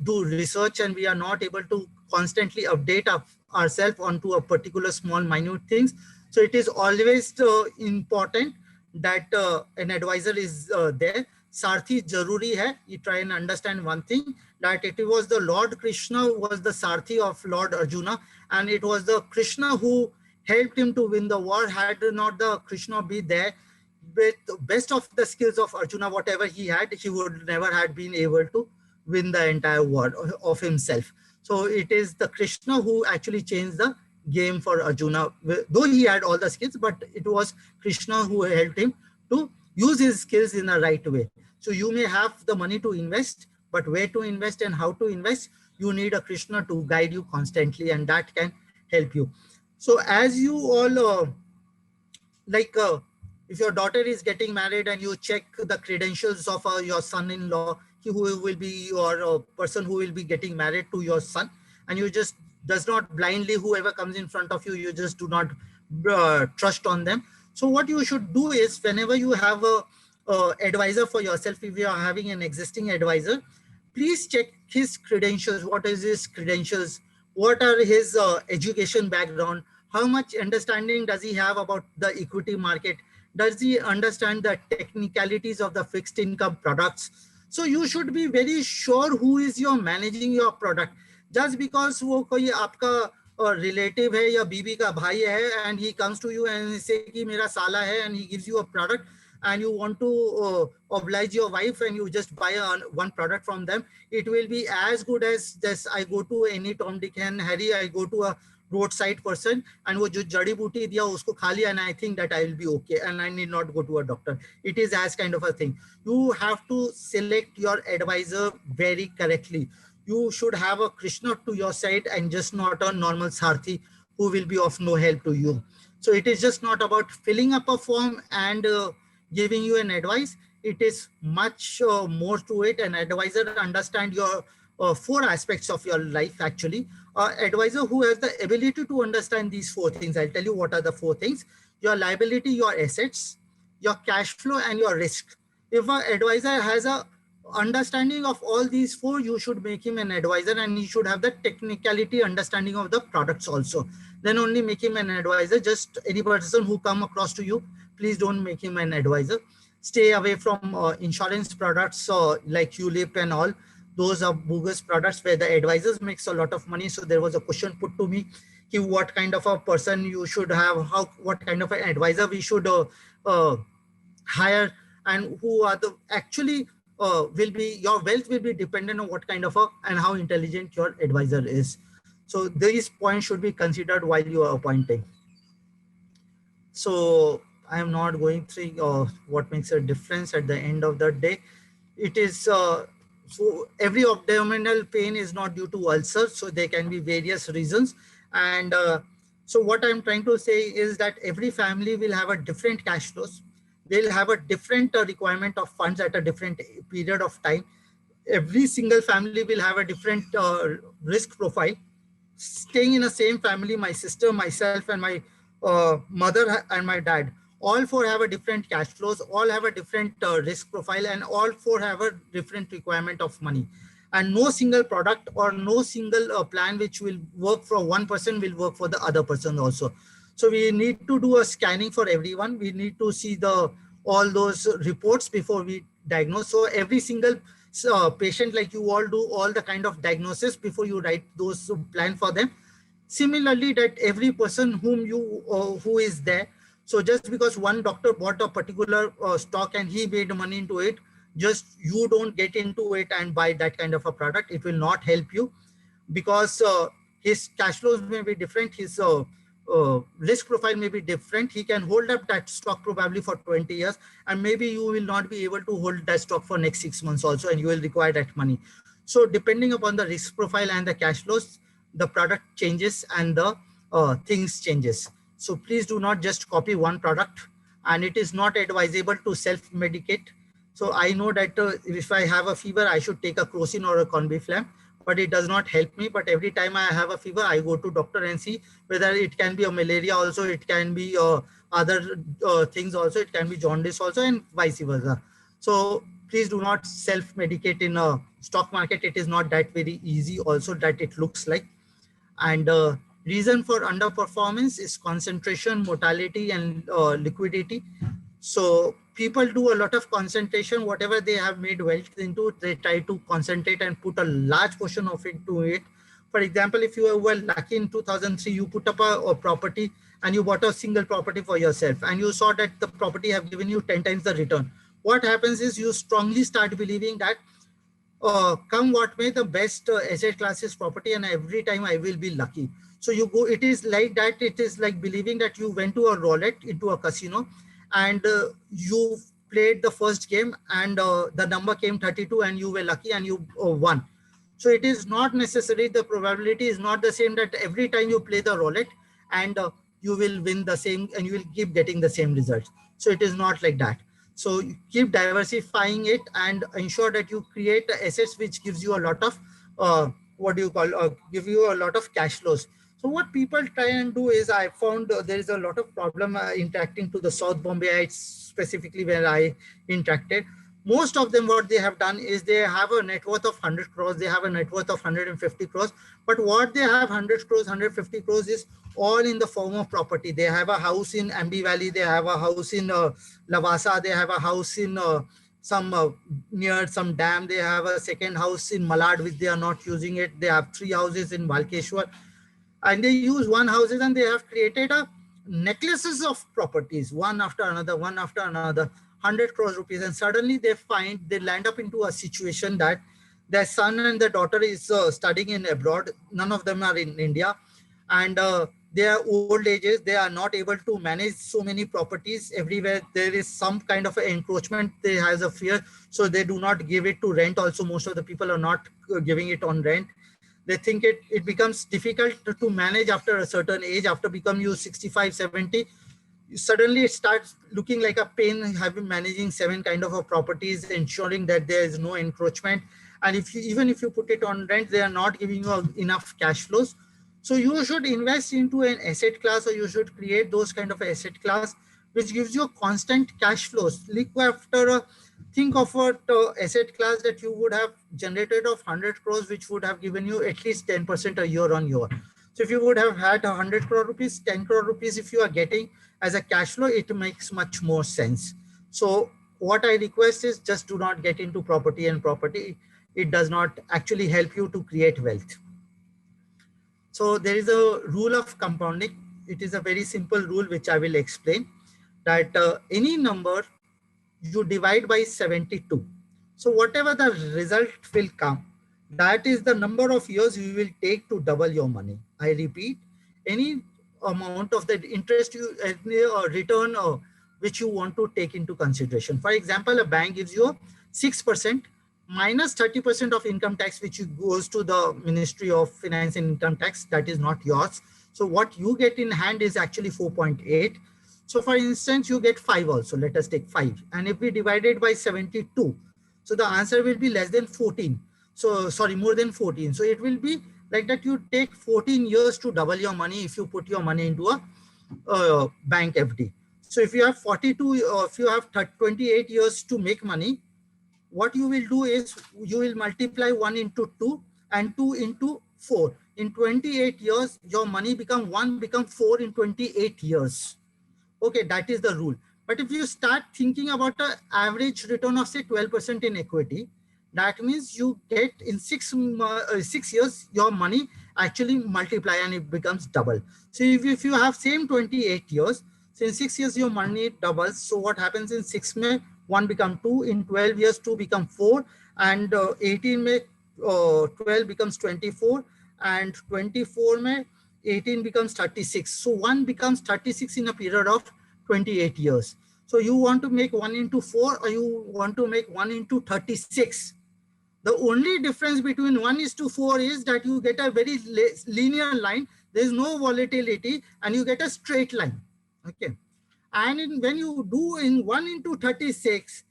do research and we are not able to constantly update ourselves onto a particular small minute things. So it is always important that an advisor is there. Sarthi Jaruri hai. You try and understand one thing, that it was the Lord Krishna was the Sarthi of Lord Arjuna, and it was the Krishna who helped him to win the war. Had not the Krishna be there, with the best of the skills of Arjuna, whatever he had, he would never have been able to win the entire war of himself. So it is the Krishna who actually changed the game for Arjuna, though he had all the skills, but it was Krishna who helped him to use his skills in the right way. So you may have the money to invest, but where to invest and how to invest, you need a Krishna to guide you constantly, and that can help you. So as you all, if your daughter is getting married and you check the credentials of your son-in-law, who will be your person who will be getting married to your son, and you just does not blindly, whoever comes in front of you, you just do not trust on them. So what you should do is, whenever you have a advisor for yourself, if you are having an existing advisor, please check his credentials. What is his credentials? What are his education background? How much understanding does he have about the equity market? Does he understand the technicalities of the fixed income products? So you should be very sure who is your managing your product. Just because वो कोई आपका relative है या बीबी का भाई है, and he comes to you and say कि मेरा साला है, and he gives you a product, and you want to oblige your wife and you just buy one product from them, it will be as good as this. I go to any Tom, Dick and Harry, I go to a roadside person and वो जो जड़ी बूटी दिया उसको खा लिया, and I think that I will be okay and I need not go to a doctor. It is as kind of a thing. You have to select your advisor very correctly. You should have a Krishna to your side and just not a normal Sarthi who will be of no help to you. So it is just not about filling up a form and giving you an advice. It is much more to it. An advisor understand your 4 aspects of your life actually. Advisor who has the ability to understand these 4 things. I'll tell you what are the 4 things. Your liability, your assets, your cash flow, and your risk. If an advisor has a understanding of all these four, you should make him an advisor, and he should have the technicality understanding of the products also. Then only make him an advisor. Just any person who come across to you, please don't make him an advisor. Stay away from insurance products like ULIP and all. Those are bogus products where the advisors makes a lot of money. So there was a question put to me, what kind of a person you should have, what kind of an advisor we should hire, and who are the actually will be, your wealth will be dependent on what kind of and how intelligent your advisor is. So these points should be considered while you are appointing. So I am not going through what makes a difference at the end of the day. It is so every abdominal pain is not due to ulcer, so there can be various reasons. And so what I'm trying to say is that every family will have a different cash flows. They'll have a different requirement of funds at a different period of time. Every single family will have a different risk profile. Staying in the same family, my sister, myself, and my mother and my dad, all four have a different cash flows, all have a different risk profile, and all four have a different requirement of money. And no single product or no single plan which will work for one person will work for the other person also. So we need to do a scanning for everyone. We need to see all those reports before we diagnose. So every single patient, like you all do all the kind of diagnosis before you write those plan for them. Similarly, that every person who is there. So just because one doctor bought a particular stock and he made money into it, just you don't get into it and buy that kind of a product. It will not help you, because his cash flows may be different. His risk profile may be different. He can hold up that stock probably for 20 years, and maybe you will not be able to hold that stock for next 6 months also, and you will require that money. So depending upon the risk profile and the cash flows, the product changes and the things changes. So please do not just copy one product, and it is not advisable to self-medicate. So I know that if I have a fever, I should take a Crocin or a Conbiflam, but it does not help me. But every time I have a fever, I go to doctor and see whether it can be a malaria also, it can be other things also, it can be jaundice also, and vice versa. So please do not self-medicate in a stock market. It is not that very easy also that it looks like. And reason for underperformance is concentration, mortality, and liquidity. So people do a lot of concentration. Whatever they have made wealth into, they try to concentrate and put a large portion of it to it. For example, if you were lucky in 2003, you put up a property and you bought a single property for yourself, and you saw that the property have given you 10 times the return. What happens is you strongly start believing that come what may, the best asset class is property, and every time I will be lucky. So you go, it is like that. It is like believing that you went to a roulette, into a casino, and you played the first game, and the number came 32 and you were lucky and you won. So it is not necessary. The probability is not the same that every time you play the roulette and you will win the same and you will keep getting the same results. So it is not like that. So you keep diversifying it and ensure that you create assets which gives you a lot of give you a lot of cash flows. So what people try and do is, I found there is a lot of problem interacting to the South Bombayites, specifically where I interacted. Most of them, what they have done is they have a net worth of 100 crores. They have a net worth of 150 crores. But what they have 100 crores, 150 crores is all in the form of property. They have a house in Ambi Valley. They have a house in Lavasa. They have a house in near some dam. They have a second house in Malad, which they are not using it. They have 3 houses in Balkeshwar. And they use one houses, and they have created a necklaces of properties, one after another, 100 crores rupees. And suddenly they land up into a situation that their son and their daughter is studying in abroad. None of them are in India. And they are old ages. They are not able to manage so many properties. Everywhere there is some kind of encroachment. They has a fear. So they do not give it to rent. Also, most of the people are not giving it on rent. They think it becomes difficult to manage after a certain age. After become you 65, 70, suddenly it starts looking like a pain having managing 7 kind of properties, ensuring that there is no encroachment. And even if you put it on rent, they are not giving you enough cash flows. So you should invest into an asset class, or you should create those kind of asset class which gives you constant cash flows. Look after think of what asset class that you would have generated of 100 crores, which would have given you at least 10% a year on year. So if you would have had 100 crore rupees, 10 crore rupees, if you are getting as a cash flow, it makes much more sense. So what I request is just do not get into property and property. It does not actually help you to create wealth. So there is a rule of compounding. It is a very simple rule, which I will explain, that any number you divide by 72. So whatever the result will come, that is the number of years you will take to double your money. I repeat, any amount of the interest you return which you want to take into consideration. For example, a bank gives you 6% minus 30% of income tax, which goes to the Ministry of Finance and Income Tax. That is not yours. So what you get in hand is actually 4.8. So for instance, you get 5 also. Let us take 5. And if we divide it by 72, so the answer will be less than 14. So sorry, more than 14. So it will be like that you take 14 years to double your money if you put your money into a bank FD. So if you have 42, if you have 28 years to make money, what you will do is you will multiply 1 into 2 and 2 into 4. In 28 years, your money become 4 in 28 years. Okay, that is the rule. But if you start thinking about an average return of say 12% in equity, that means you get in 6 years, your money actually multiply and it becomes double. So if you have same 28 years, so in 6 years, your money doubles. So what happens in 6 May, 1 become 2, in 12 years, 2 become 4, and 18 May, 12 becomes 24, and 24 May, 18 becomes 36. So 1 becomes 36 in a period of 28 years. So you want to make 1 into 4 or you want to make 1 into 36. The only difference between 1 is to 4 is that you get a very linear line. There is no volatility and you get a straight line. Okay. And when you do in 1 into 36,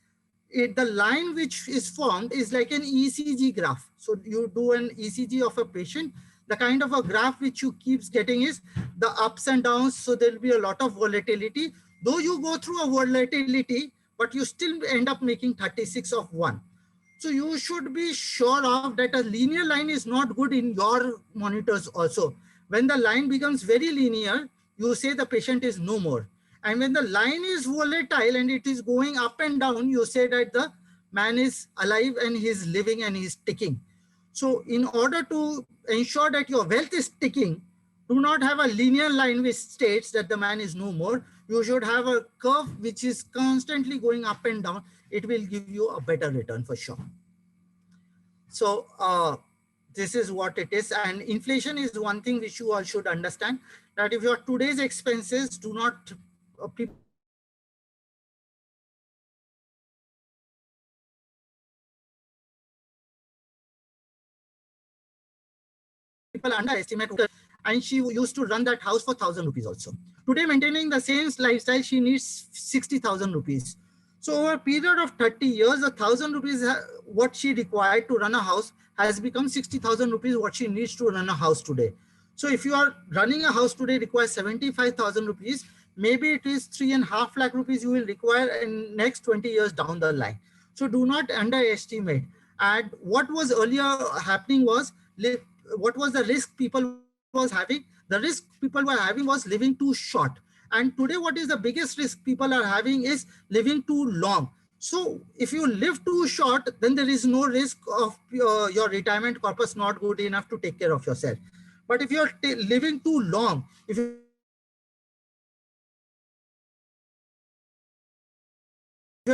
the line which is formed is like an ECG graph. So you do an ECG of a patient. The kind of a graph which you keeps getting is the ups and downs. So there will be a lot of volatility. Though you go through a volatility, but you still end up making 36 of 1. So you should be sure of that a linear line is not good in your monitors also. When the line becomes very linear, you say the patient is no more. And when the line is volatile and it is going up and down, you say that the man is alive and he's living and he's ticking. So in order to ensure that your wealth is ticking, do not have a linear line which states that the man is no more. You should have a curve which is constantly going up and down. It will give you a better return for sure. So this is what it is. And inflation is one thing which you all should understand, that if your today's expenses do not, people underestimate, and she used to run that house for 1,000 rupees also. Today, maintaining the same lifestyle, she needs 60,000 rupees. So over a period of 30 years, 1,000 rupees, what she required to run a house has become 60,000 rupees, what she needs to run a house today. So if you are running a house today requires 75,000 rupees, maybe it is 3.5 lakh rupees you will require in next 20 years down the line. So do not underestimate. And what was earlier happening was, what was the risk people was having? The risk people were having was living too short. And today, what is the biggest risk people are having is living too long. So if you live too short, then there is no risk of your retirement corpus not good enough to take care of yourself. But if you're living too long, if you're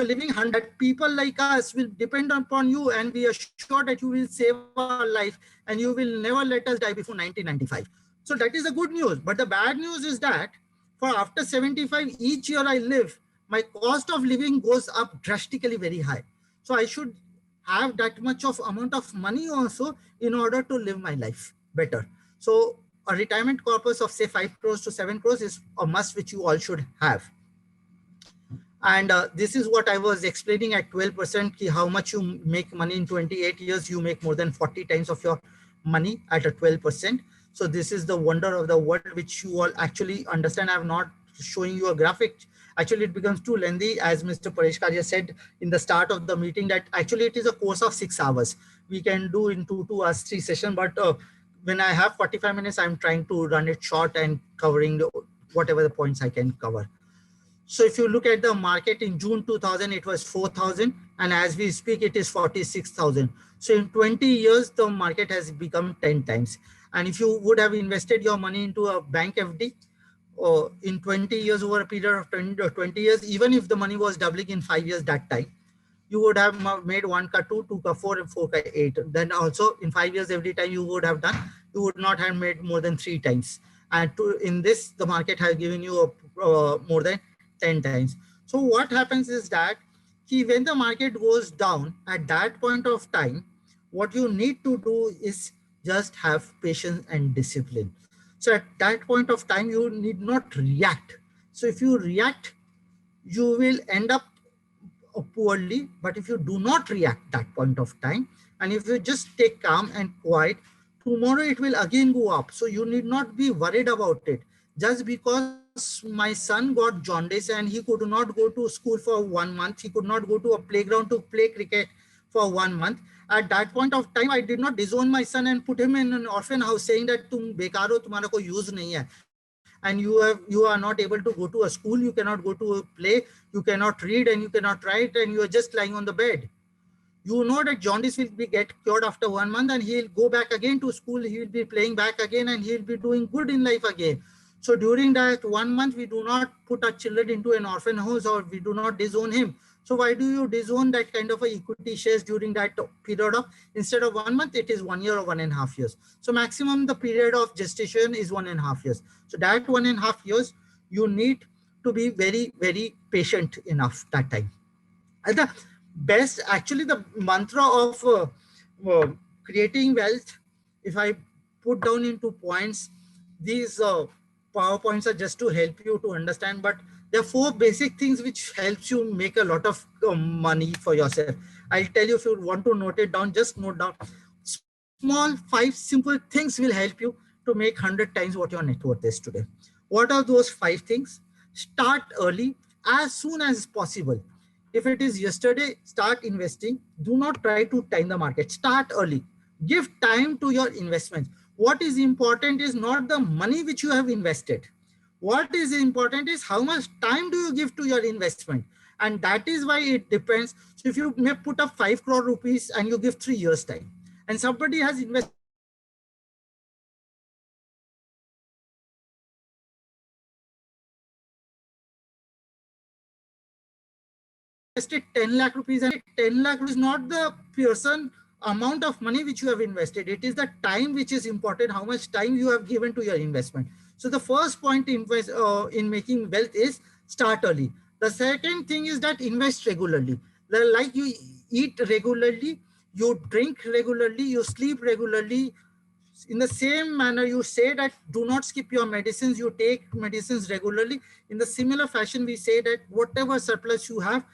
living 100, people like us will depend upon you, and we are sure that you will save our life and you will never let us die before 1995. So that is the good news. But the bad news is that for after 75, each year I live, my cost of living goes up drastically very high. So I should have that much of amount of money also in order to live my life better. So a retirement corpus of say 5 crores to 7 crores is a must, which you all should have. And this is what I was explaining at 12%, how much you make money in 28 years, you make more than 40 times of your money at a 12%. So this is the wonder of the world, which you all actually understand. I'm not showing you a graphic. Actually, it becomes too lengthy, as Mr. Paresh Karia said in the start of the meeting, that actually it is a course of 6 hours. We can do in 2 hours 3 sessions, but when I have 45 minutes, I'm trying to run it short and covering whatever the points I can cover. So if you look at the market in June 2000, it was 4,000. And as we speak, it is 46,000. So in 20 years, the market has become 10 times. And if you would have invested your money into a bank FD, or in 20 years, over a period of 20 years, even if the money was doubling in 5 years that time, you would have made 1 ka 2, 2 ka 4, and 4 ka 8. Then also in 5 years, every time you would have done, you would not have made more than 3 times. And in this, the market has given you more than 10 times. So what happens is that when the market goes down at that point of time, what you need to do is just have patience and discipline. So at that point of time, you need not react. So if you react, you will end up poorly. But if you do not react that point of time, and if you just stay calm and quiet, tomorrow it will again go up. So you need not be worried about it. Just because my son got jaundice and he could not go to school for 1 month, he could not go to a playground to play cricket for 1 month. At that point of time, I did not disown my son and put him in an orphan house saying that tum bekar ho, tumhara koi use nahi hai. And you are not able to go to a school, you cannot go to a play, you cannot read, and you cannot write, and you are just lying on the bed. You know that jaundice will get cured after 1 month, and he'll go back again to school, he will be playing back again, and he'll be doing good in life again. So during that 1 month, we do not put our children into an orphan house, or we do not disown him. So why do you disown that kind of a equity shares during that period of, instead of 1 month, it is 1 year or 1.5 years. So maximum the period of gestation is 1.5 years. So that 1.5 years, you need to be very, very patient enough that time. And the best, actually the mantra of creating wealth, if I put down into points, these PowerPoints are just to help you to understand, but there are 4 basic things which helps you make a lot of money for yourself. I'll tell you, if you want to note it down, just note down. Small 5 simple things will help you to make 100 times what your net worth is today. What are those 5 things? Start early, as soon as possible. If it is yesterday, start investing. Do not try to time the market. Start early. Give time to your investments. What is important is not the money which you have invested. What is important is how much time do you give to your investment. And that is why it depends. So if you may put up 5 crore rupees and you give 3 years time, and somebody has invested invested 10 lakh rupees, and 10 lakh is not the person amount of money which you have invested. It is the time which is important, how much time you have given to your investment. So the first point in making wealth is start early. The second thing is that invest regularly. Like you eat regularly, you drink regularly, you sleep regularly. In the same manner, you say that do not skip your medicines, you take medicines regularly. In the similar fashion, we say that whatever surplus you have,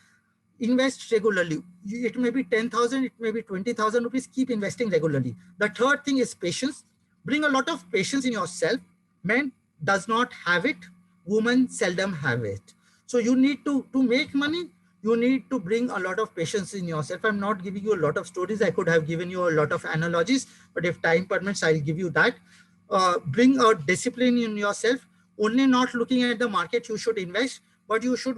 invest regularly. It may be 10,000, it may be 20,000 rupees, keep investing regularly. The third thing is patience. Bring a lot of patience in yourself. Men does not have it, women seldom have it. So you need to make money, you need to bring a lot of patience in yourself. I'm not giving you a lot of stories. I could have given you a lot of analogies, but if time permits, I'll give you that. Bring a discipline in yourself. Only not looking at the market, you should invest, but you should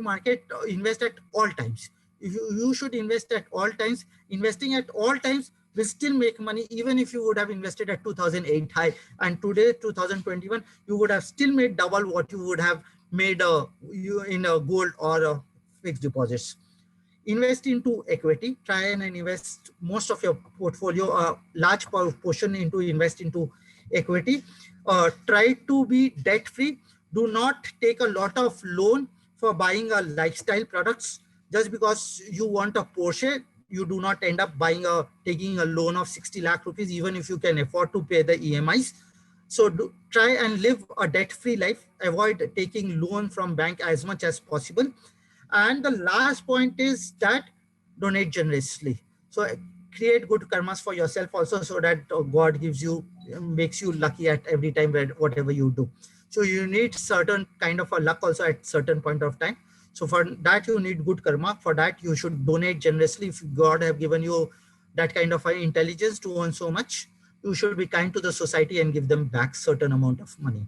invest at all times. You should invest at all times. Investing at all times will still make money, even if you would have invested at 2008 high, and today 2021 you would have still made double what you would have made in a gold or fixed deposits. Invest into equity. Try and invest most of your portfolio, a large portion invest into equity. Try to be debt free. Do not take a lot of loan for buying a lifestyle products. Just because you want a Porsche, you do not end up taking a loan of 60 lakh rupees, even if you can afford to pay the EMIs. So try and live a debt-free life. Avoid taking loan from bank as much as possible. And the last point is that donate generously. So create good karmas for yourself also, so that God makes you lucky at every time whatever you do. So you need certain kind of a luck also at certain point of time. So for that, you need good karma. For that, you should donate generously. If God have given you that kind of intelligence to earn so much, you should be kind to the society and give them back certain amount of money.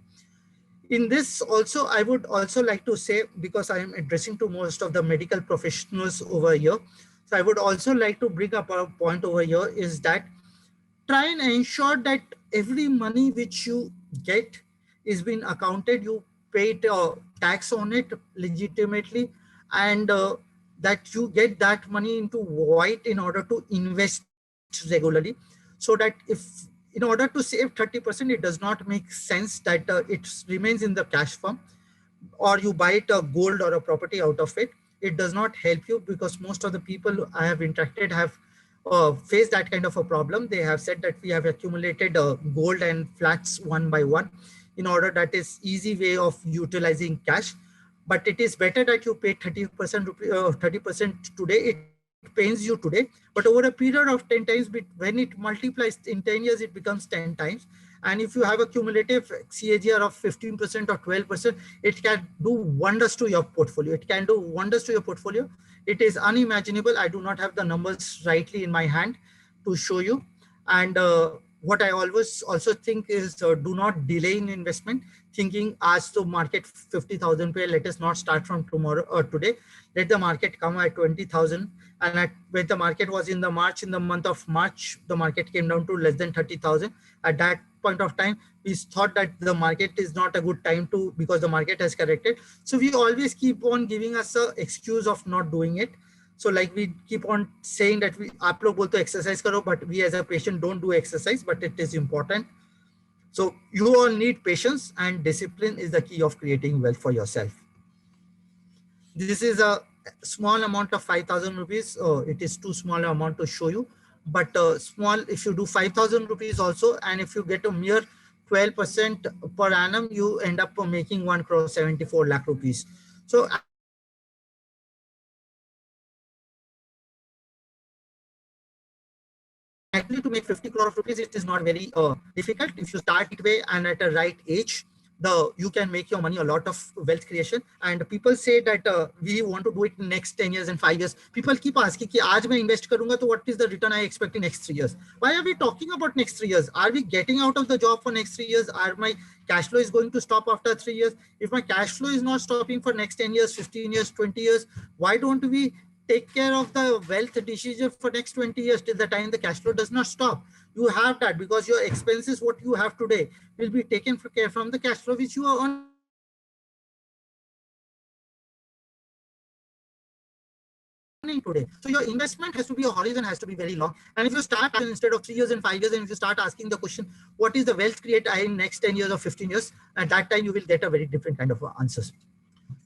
In this also, I would also like to say, because I am addressing to most of the medical professionals over here, so I would also like to bring up a point over here is that try and ensure that every money which you get is being accounted, you paid tax on it legitimately, and that you get that money into white in order to invest regularly, so that if in order to save 30%, it does not make sense that it remains in the cash form, or you buy it a gold or a property out of it. It does not help you, because most of the people I have interacted have faced that kind of a problem. They have said that we have accumulated gold and flats one by one in order that is easy way of utilizing cash. But it is better that you pay 30% today. It pains you today, but over a period of 10 times, when it multiplies in 10 years, it becomes 10 times. And if you have a cumulative CAGR of 15% or 12%, it can do wonders to your portfolio. It can do wonders to your portfolio. It is unimaginable. I do not have the numbers rightly in my hand to show you. And what I always also think is do not delay in investment, thinking as to market 50,000 pay, let us not start from tomorrow or today. Let the market come at 20,000. And when the market was in the month of March, the market came down to less than 30,000. At that point of time, we thought that the market is not a good time to, because the market has corrected. So we always keep on giving us an excuse of not doing it. So like we keep on saying that we आप लोग बोलते exercise करो, but we as a patient don't do exercise, but it is important. So you all need patience, and discipline is the key of creating wealth for yourself. This is a small amount of 5,000 rupees. It is too small amount to show you, but small, if you do 5,000 rupees also, and if you get a mere 12% per annum, you end up making 1 crore 74 lakh rupees. So actually, to make 50 crore rupees, it is not very difficult. If you start it way and at a right age, you can make your money a lot of wealth creation. And people say that we want to do it in next 10 years and 5 years. People keep asking कि आज मैं invest करूंगा तो what is the return I expect in next 3 years? Why are we talking about next 3 years? Are we getting out of the job for next 3 years? Are my cash flow is going to stop after 3 years? If my cash flow is not stopping for next 10 years, 15 years, 20 years, why don't we take care of the wealth decision for next 20 years till the time the cash flow does not stop? You have that, because your expenses, what you have today, will be taken care from the cash flow which you are earning today. So your investment has to be, a horizon has to be very long. And if you start instead of 3 years and 5 years, and if you start asking the question, what is the wealth create in next 10 years or 15 years, at that time you will get a very different kind of answers.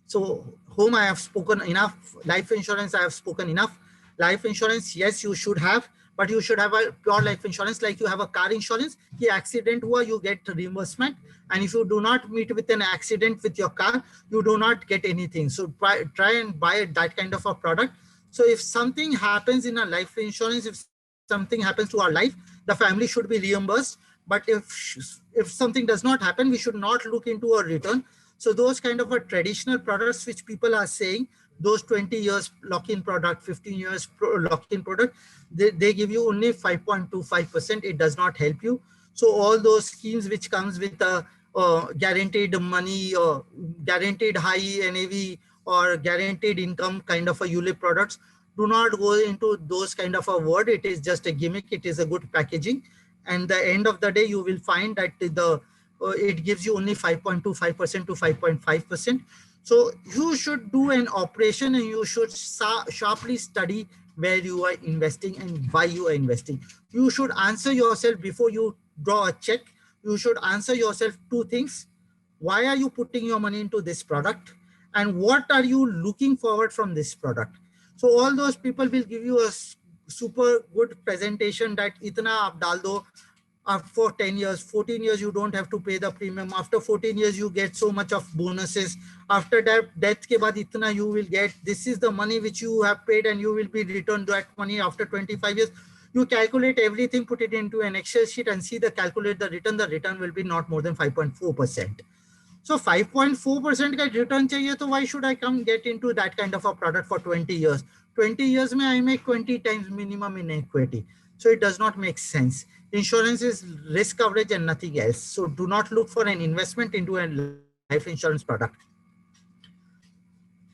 So home, I have spoken enough. Life insurance, I have spoken enough. Life insurance, yes, you should have, but you should have a pure life insurance like you have a car insurance. Ki accident hua, you get reimbursement. And if you do not meet with an accident with your car, you do not get anything. So try and buy that kind of a product. So if something happens in a life insurance, if something happens to our life, the family should be reimbursed. But if something does not happen, we should not look into a return. So those kind of a traditional products which people are saying, those 20 years lock-in product, 15 years lock-in product, they give you only 5.25%. It does not help you. So all those schemes which comes with a guaranteed money, or guaranteed high NAV or guaranteed income kind of a ULIP products, do not go into those kind of a word. It is just a gimmick. It is a good packaging. And the end of the day, you will find that it gives you only 5.25% to 5.5%. So you should do an operation, and you should sharply study where you are investing and why you are investing. You should answer yourself before you draw a check. You should answer yourself 2 things. Why are you putting your money into this product? And what are you looking forward from this product? So all those people will give you a super good presentation that itna aap dal do. For 10 years, 14 years, you don't have to pay the premium. After 14 years, you get so much of bonuses. After that, death ke baad itna you will get. This is the money which you have paid, and you will be returned that money after 25 years. You calculate everything, put it into an Excel sheet, and calculate the return. The return will be not more than 5.4%. So 5.4% का return चाहिए, तो why should I come get into that kind of a product for 20 years? 20 years में I make 20 times minimum in equity. So it does not make sense. Insurance is risk coverage and nothing else. So do not look for an investment into a life insurance product.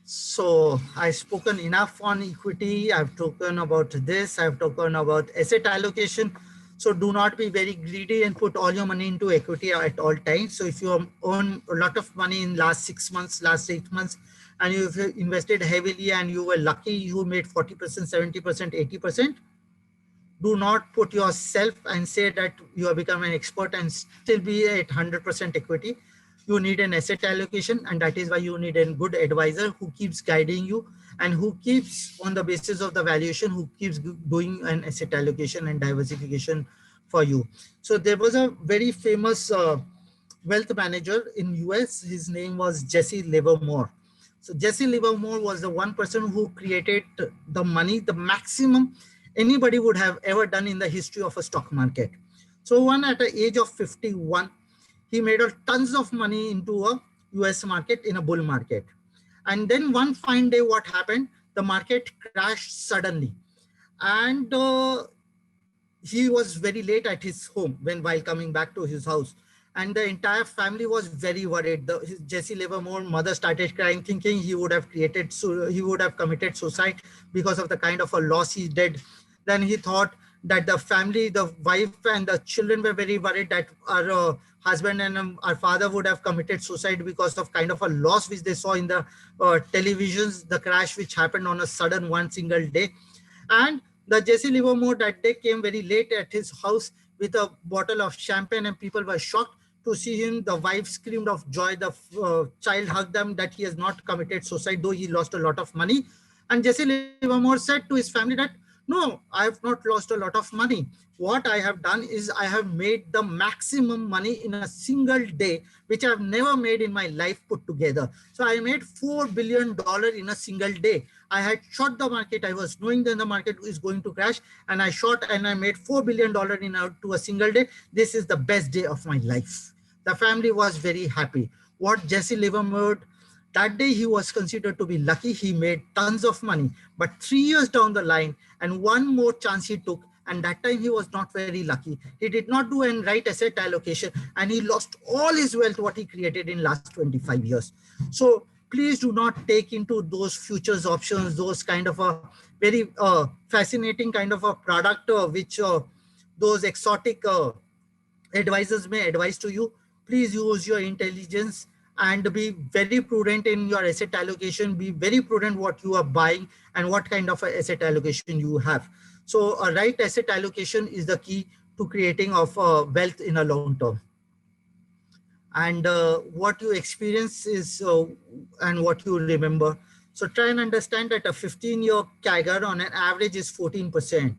So I've spoken enough on equity. I've spoken about this. I've spoken about asset allocation. So do not be very greedy and put all your money into equity at all times. So if you earn a lot of money in last 6 months, last 8 months, and you've invested heavily and you were lucky, you made 40%, 70%, 80%, do not put yourself and say that you have become an expert and still be at 100% equity. You need an asset allocation, and that is why you need a good advisor who keeps guiding you and who keeps, on the basis of the valuation, who keeps doing an asset allocation and diversification for you. So there was a very famous wealth manager in US. His name was Jesse Livermore. So Jesse Livermore was the one person who created the money, the maximum anybody would have ever done in the history of a stock market. So one at the age of 51, he made tons of money into a US market in a bull market. And then one fine day, what happened? The market crashed suddenly. And he was very late at his home while coming back to his house. And the entire family was very worried. Jesse Livermore mother started crying, thinking he would have committed suicide because of the kind of a loss he did. Then he thought that the family, the wife and the children were very worried that our husband and our father would have committed suicide because of kind of a loss which they saw in the televisions, the crash which happened on a sudden one single day. And the Jesse Livermore that day came very late at his house with a bottle of champagne, and people were shocked to see him. The wife screamed of joy. The child hugged them that he has not committed suicide, though he lost a lot of money. And Jesse Livermore said to his family that, no, I have not lost a lot of money. What I have done is I have made the maximum money in a single day, which I have never made in my life put together. So I made $4 billion in a single day. I had short the market. I was knowing that the market is going to crash, and I short and I made $4 billion to a single day. This is the best day of my life. The family was very happy. What Jesse Livermore, that day he was considered to be lucky. He made tons of money, but 3 years down the line, and one more chance he took, and that time he was not very lucky. He did not do a right asset allocation, and he lost all his wealth what he created in last 25 years. So please do not take into those futures options, those kind of a very fascinating kind of a product which those exotic advisors may advise to you. Please use your intelligence and be very prudent in your asset allocation. Be very prudent what you are buying and what kind of asset allocation you have. So a right asset allocation is the key to creating of wealth in a long term. And what you experience is and what you remember. So try and understand that a 15-year CAGR on an average is 14%.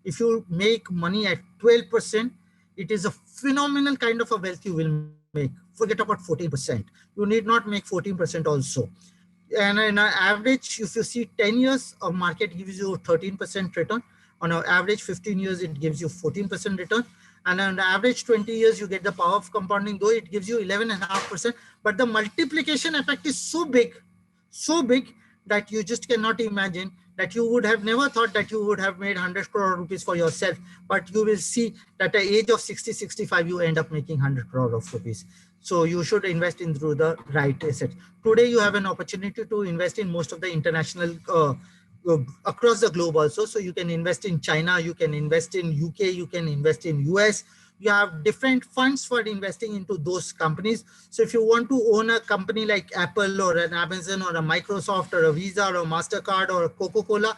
If you make money at 12%, it is a phenomenal kind of a wealth you will make. Forget about 14%. You need not make 14% also. And in an average, if you see 10 years of market gives you 13% return. On an average 15 years, it gives you 14% return. And on average 20 years, you get the power of compounding, though it gives you 11.5%. But the multiplication effect is so big that you just cannot imagine, that you would have never thought that you would have made 100 crore rupees for yourself. But you will see that at the age of 60, 65, you end up making 100 crore of rupees. So you should invest in through the right assets. Today, you have an opportunity to invest in most of the international across the globe also. So you can invest in China, you can invest in UK, you can invest in US. You have different funds for investing into those companies. So if you want to own a company like Apple or an Amazon or a Microsoft or a Visa or a MasterCard or a Coca-Cola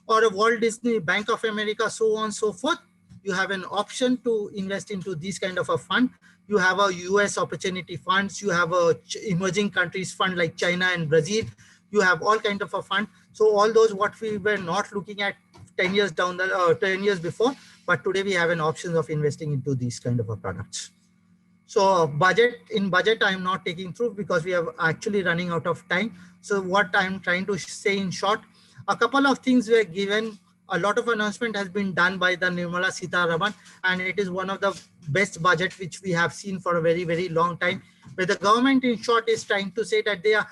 or a Walt Disney, Bank of America, so on and so forth, you have an option to invest into this kind of a fund. You have a US opportunity funds, you have a emerging countries fund like China and Brazil. You have all kinds of a fund. So all those what we were not looking at 10 years down the 10 years before, but today we have an option of investing into these kind of a products. So budget, I'm not taking through because we are actually running out of time. So what I'm trying to say in short, a couple of things were given a lot of announcement has been done by the Nirmala Sitharaman, and it is one of the best budget which we have seen for a very, very long time, where the government in short is trying to say that they are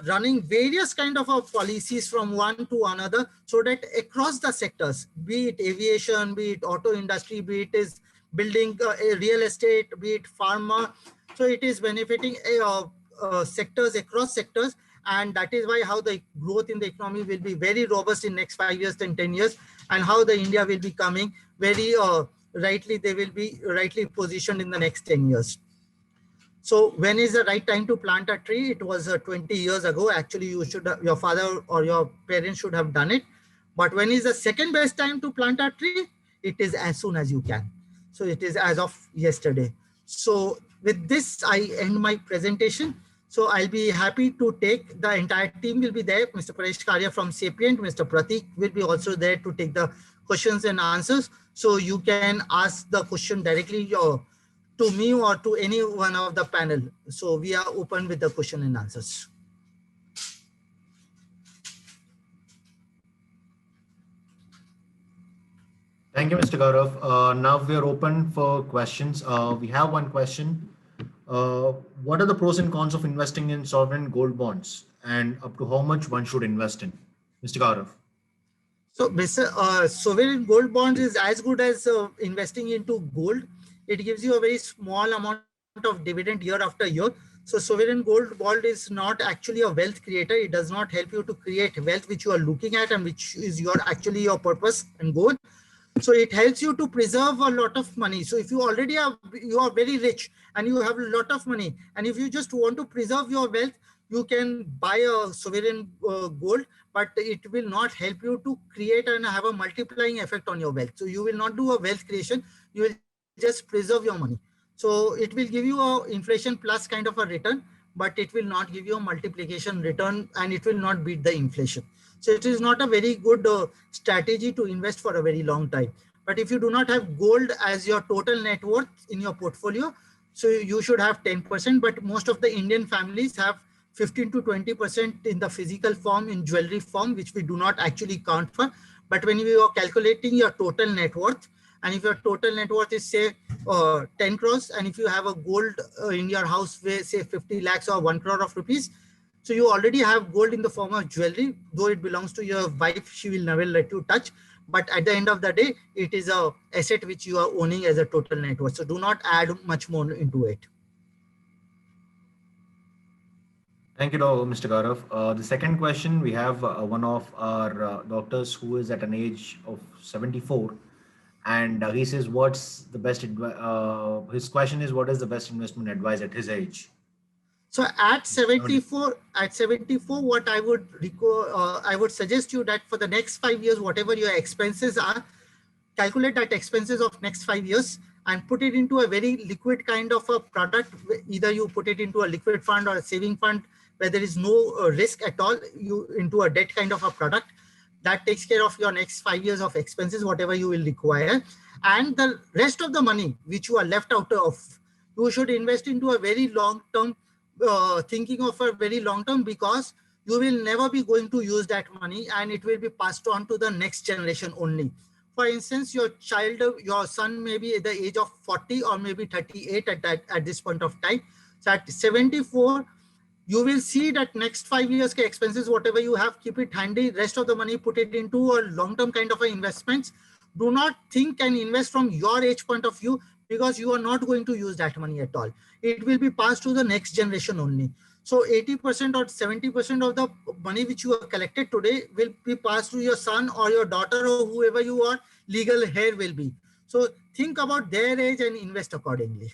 running various kind of policies from one to another, so that across the sectors, be it aviation, be it auto industry, be it is building real estate, be it pharma, so it is benefiting sectors across sectors. And that is why how the growth in the economy will be very robust in next 5 years and 10 years, and how the India will be coming very rightly, they will be rightly positioned in the next 10 years. So when is the right time to plant a tree? It was 20 years ago. Actually, you should your father or your parents should have done it. But when is the second best time to plant a tree? It is as soon as you can. So it is as of yesterday. So with this, I end my presentation. So I'll be happy to take, the entire team will be there. Mr. Paresh Karia from Sapient, Mr. Pratik will be also there to take the questions and answers. So you can ask the question directly to me or to any one of the panel. So we are open with the question and answers. Thank you, Mr. Gaurav. Now we are open for questions. We have one question. What are the pros and cons of investing in sovereign gold bonds, and up to how much one should invest in? Mr. Gaurav. So sovereign gold bonds is as good as investing into gold. It gives you a very small amount of dividend year after year. So sovereign gold bond is not actually a wealth creator. It does not help you to create wealth which you are looking at and which is actually your purpose and goal. So it helps you to preserve a lot of money. So if you already you are very rich and you have a lot of money, and if you just want to preserve your wealth, you can buy a sovereign gold, but it will not help you to create and have a multiplying effect on your wealth. So you will not do a wealth creation. You will just preserve your money. So it will give you a inflation plus kind of a return, but it will not give you a multiplication return, and it will not beat the inflation. So it is not a very good strategy to invest for a very long time. But if you do not have gold as your total net worth in your portfolio, so you should have 10%, but most of the Indian families have 15 to 20% in the physical form, in jewelry form, which we do not actually count for. But when you are calculating your total net worth, and if your total net worth is say 10 crores, and if you have a gold in your house, where say 50 lakhs or 1 crore of rupees, so you already have gold in the form of jewelry, though it belongs to your wife, she will never let you touch. But at the end of the day, it is a asset which you are owning as a total net worth. So do not add much more into it. Thank you, Mr. Gaurav. The second question, we have one of our doctors who is at an age of 74, and he says, what's the best, his question is, what is the best investment advice at his age? So at 74, what I would I would suggest you that for the next 5 years, whatever your expenses are, calculate that expenses of next 5 years and put it into a very liquid kind of a product. Either you put it into a liquid fund or a saving fund where there is no risk at all, you into a debt kind of a product that takes care of your next 5 years of expenses, whatever you will require. And the rest of the money which you are left out of, you should invest into a very long term, thinking of a very long term, because you will never be going to use that money and it will be passed on to the next generation only. For instance, your child, your son may be at the age of 40 or maybe 38 at this point of time. So at 74, you will see that next 5 years expenses, whatever you have, keep it handy. Rest of the money, put it into a long-term kind of investments. Do not think and invest from your age point of view, because you are not going to use that money at all. It will be passed to the next generation only. So 80% or 70% of the money which you have collected today will be passed to your son or your daughter or whoever you are, legal heir will be. So think about their age and invest accordingly.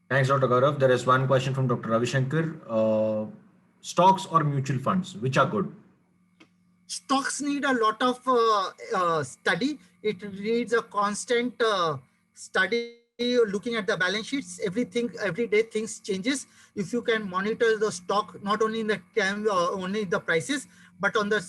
Thanks, Dr. Gaurav. There is one question from Dr. Ravi Shankar. Stocks or mutual funds, which are good? Stocks need a lot of study. It needs a constant study, looking at the balance sheets. Every day things changes. If you can monitor the stock, not only in the time, only the prices, but on the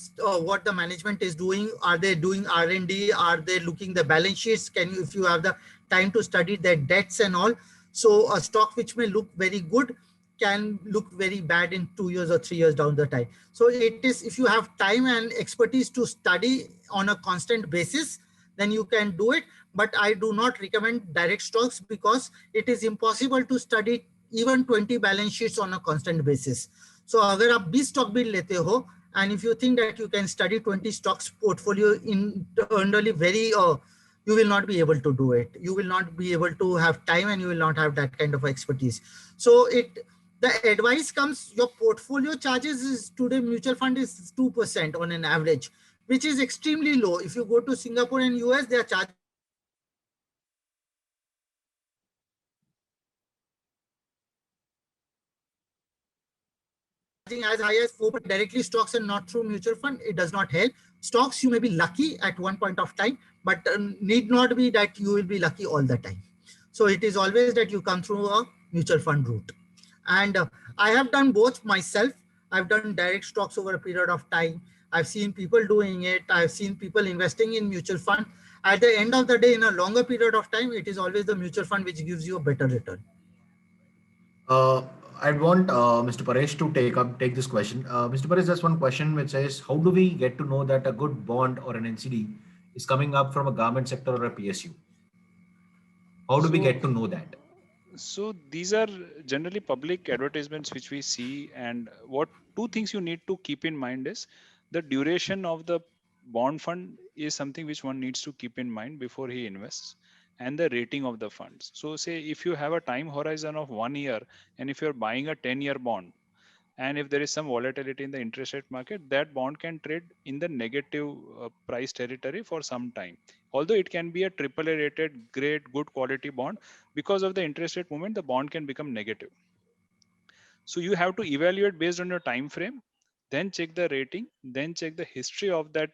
what the management is doing. Are they doing R&D? Are they looking the balance sheets? If you have the time to study their debts and all. So a stock which may look very good, can look very bad in 2 years or 3 years down the time. So it is, if you have time and expertise to study on a constant basis, then you can do it. But I do not recommend direct stocks because it is impossible to study even 20 balance sheets on a constant basis. So अगर आप 20 stock भी लेते हो, and if you think that you can study 20 stocks portfolio internally very you will not be able to do it. You will not be able to have time and you will not have that kind of expertise. So the advice comes, your portfolio charges is today mutual fund is 2% on an average, which is extremely low. If you go to Singapore and US, they are charging as high as 4% directly stocks and not through mutual fund. It does not help. Stocks, you may be lucky at one point of time, but need not be that you will be lucky all the time. So it is always that you come through a mutual fund route. And I have done both myself. I've done direct stocks over a period of time. I've seen people doing it. I've seen people investing in mutual fund. At the end of the day, in a longer period of time, it is always the mutual fund which gives you a better return. I'd want Mr. Paresh to take this question. Mr. Paresh, there's one question which says, how do we get to know that a good bond or an NCD is coming up from a government sector or a PSU? How do we get to know that? So these are generally public advertisements which we see, and what two things you need to keep in mind is the duration of the bond fund is something which one needs to keep in mind before he invests, and the rating of the funds. So say if you have a time horizon of 1 year, and if you're buying a 10-year bond, and if there is some volatility in the interest rate market, that bond can trade in the negative price territory for some time. Although it can be a AAA rated, great, good quality bond, because of the interest rate movement, the bond can become negative. So you have to evaluate based on your time frame, then check the rating, then check the history of that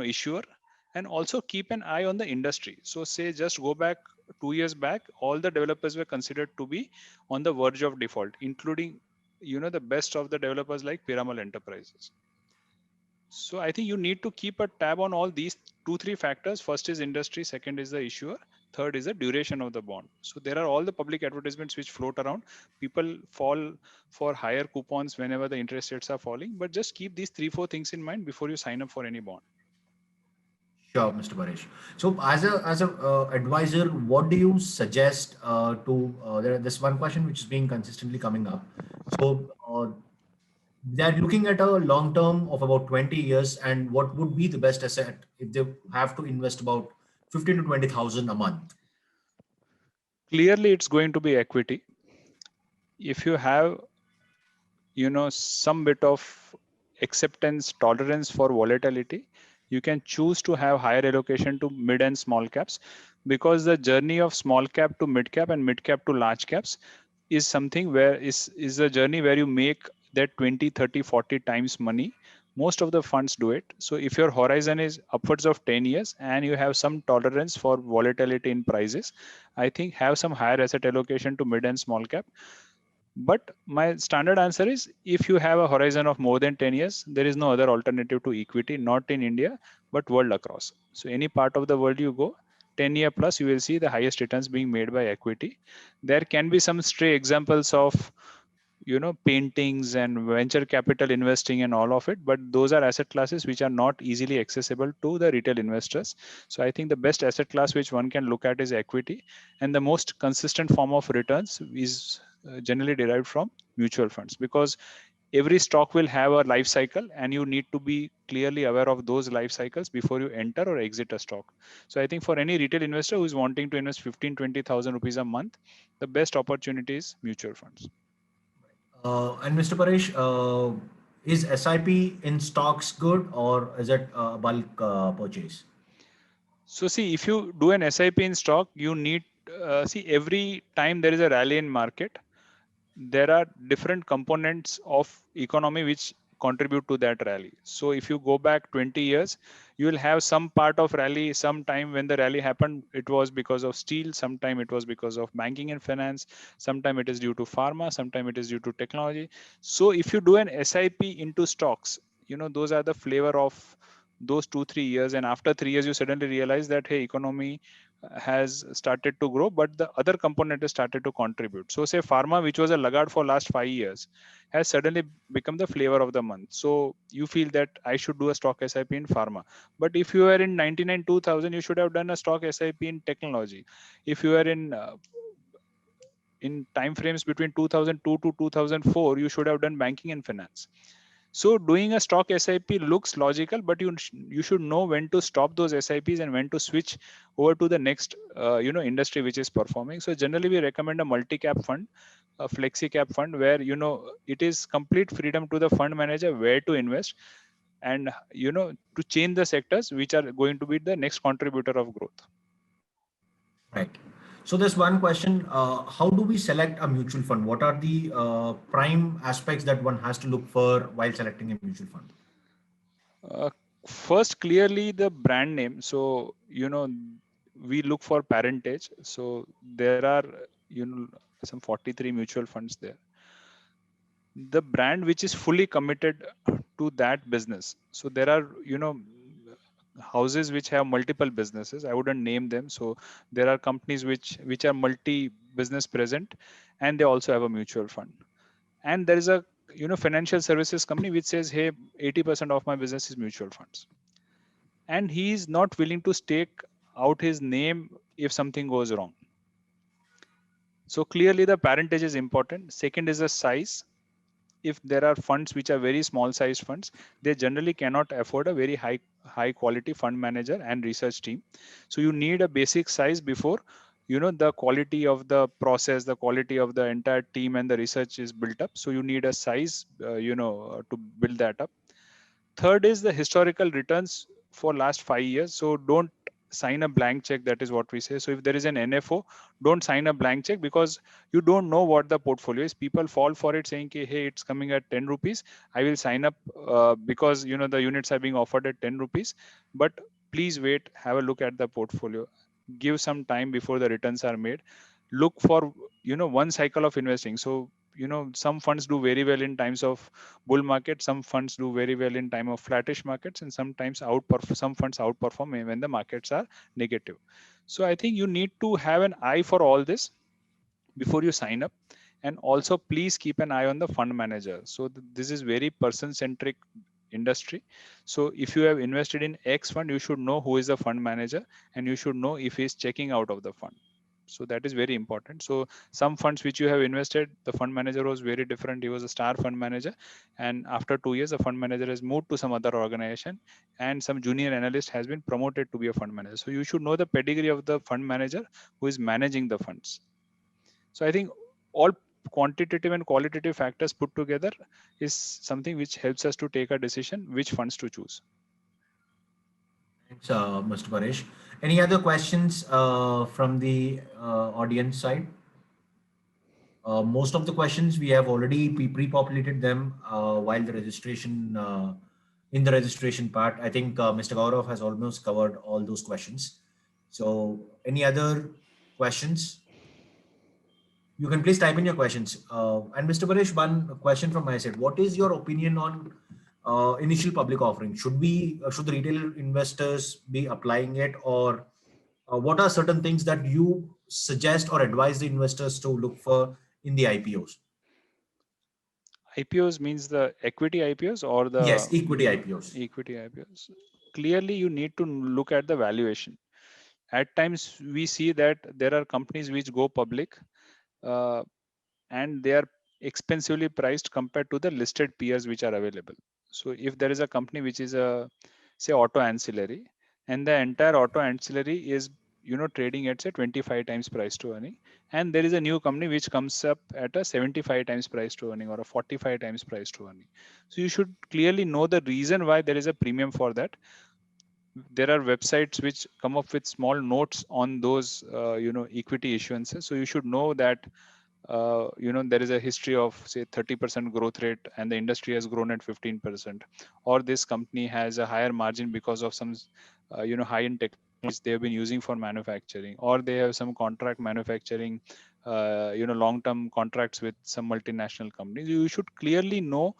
issuer, and also keep an eye on the industry. So say just go back 2 years back, all the developers were considered to be on the verge of default, including the best of the developers like Piramal Enterprises. So I think you need to keep a tab on all these 2-3 factors. First is industry, second is the issuer, third is the duration of the bond. So there are all the public advertisements which float around. People fall for higher coupons whenever the interest rates are falling, but just keep these 3-4 things in mind before you sign up for any bond. Sure, Mr. Paresh. So as a advisor, what do you suggest there's one question which is being consistently coming up. So they're looking at a long term of about 20 years, and what would be the best asset if they have to invest about 15 to 20,000 a month? Clearly, it's going to be equity. If you have, some bit of acceptance, tolerance for volatility, you can choose to have higher allocation to mid and small caps, because the journey of small cap to mid cap and mid cap to large caps is something where is a journey where you make that 20, 30, 40 times money. Most of the funds do it. So if your horizon is upwards of 10 years and you have some tolerance for volatility in prices, I think have some higher asset allocation to mid and small cap. But my standard answer is, if you have a horizon of more than 10 years, there is no other alternative to equity, not in India, but world across. So any part of the world you go, 10-year plus, you will see the highest returns being made by equity. There can be some stray examples of, paintings and venture capital investing and all of it, but those are asset classes which are not easily accessible to the retail investors. So I think the best asset class which one can look at is equity, and the most consistent form of returns is generally derived from mutual funds, because every stock will have a life cycle and you need to be clearly aware of those life cycles before you enter or exit a stock. So I think for any retail investor who is wanting to invest 15-20,000 rupees a month, the best opportunity is mutual funds. And Mr. Paresh, is SIP in stocks good, or is it a bulk purchase? So see, if you do an SIP in stock, you need every time there is a rally in market, there are different components of economy which contribute to that rally. So if you go back 20 years, you will have some part of rally. Sometime when the rally happened, it was because of steel, sometime it was because of banking and finance, sometime it is due to pharma, sometime it is due to technology. So if you do an SIP into stocks, those are the flavor of those 2-3 years, and after 3 years you suddenly realize that, hey, economy has started to grow, but the other component has started to contribute. So say pharma, which was a laggard for last 5 years, has suddenly become the flavor of the month. So you feel that I should do a stock SIP in pharma. But if you are in 99 2000, you should have done a stock SIP in technology. If you are in time frames between 2002 to 2004, you should have done banking and finance. So doing a stock SIP looks logical, but you should know when to stop those SIPs and when to switch over to the next industry which is performing. So generally we recommend a multi-cap fund, a flexi cap fund, where it is complete freedom to the fund manager where to invest, and to change the sectors which are going to be the next contributor of growth. Right. So there's one question, how do we select a mutual fund? What are the prime aspects that one has to look for while selecting a mutual fund? First, clearly the brand name. So, we look for parentage. So there are, some 43 mutual funds there. The brand which is fully committed to that business. So there are, houses which have multiple businesses. I wouldn't name them. So there are companies which are multi business present, and they also have a mutual fund. And there is a financial services company which says, hey, 80% of my business is mutual funds, and he is not willing to stake out his name if something goes wrong. So clearly the parentage is important. Second is the size. If there are funds which are very small sized funds, they generally cannot afford a very high quality fund manager and research team. So you need a basic size before the quality of the process, the quality of the entire team and the research is built up. So you need a size to build that up. Third is the historical returns for last 5 years. So don't sign a blank check. That is what we say. So if there is an NFO, don't sign a blank check, because you don't know what the portfolio is. People fall for it saying, hey, it's coming at 10 rupees. I will sign up because the units are being offered at 10 rupees. But please wait, have a look at the portfolio. Give some time before the returns are made. Look for one cycle of investing. So some funds do very well in times of bull market, some funds do very well in time of flattish markets, and sometimes some funds outperform when the markets are negative. So I think you need to have an eye for all this before you sign up. And also please keep an eye on the fund manager. So this is very person centric industry. So if you have invested in X fund, you should know who is the fund manager, and you should know if he is checking out of the fund. So that is very important. So some funds which you have invested, the fund manager was very different. He was a star fund manager, and after 2 years the fund manager has moved to some other organization, and some junior analyst has been promoted to be a fund manager. So you should know the pedigree of the fund manager who is managing the funds. So I think all quantitative and qualitative factors put together is something which helps us to take a decision which funds to choose. Thanks, Mr. Paresh. Any other questions from the audience side? Most of the questions we have already pre-populated them while the registration in the registration part. I think Mr. Gaurav has almost covered all those questions. So any other questions? You can please type in your questions. And Mr. Paresh, one question from my side. What is your opinion on initial public offering? Should the retail investors be applying it, or what are certain things that you suggest or advise the investors to look for in the IPOs? IPOs means the equity IPOs or the Yes, equity IPOs. Equity IPOs. Clearly, you need to look at the valuation. At times, we see that there are companies which go public, and they are expensively priced compared to the listed peers which are available. So if there is a company which is a, say, auto ancillary, and the entire auto ancillary is trading at say 25 times price to earning, and there is a new company which comes up at a 75 times price to earning or a 45 times price to earning. So you should clearly know the reason why there is a premium for that. There are websites which come up with small notes on those equity issuances. So you should know that there is a history of say 30% growth rate and the industry has grown at 15%, or this company has a higher margin because of some high-end technologies they have been using for manufacturing, or they have some contract manufacturing long-term contracts with some multinational companies. You should clearly know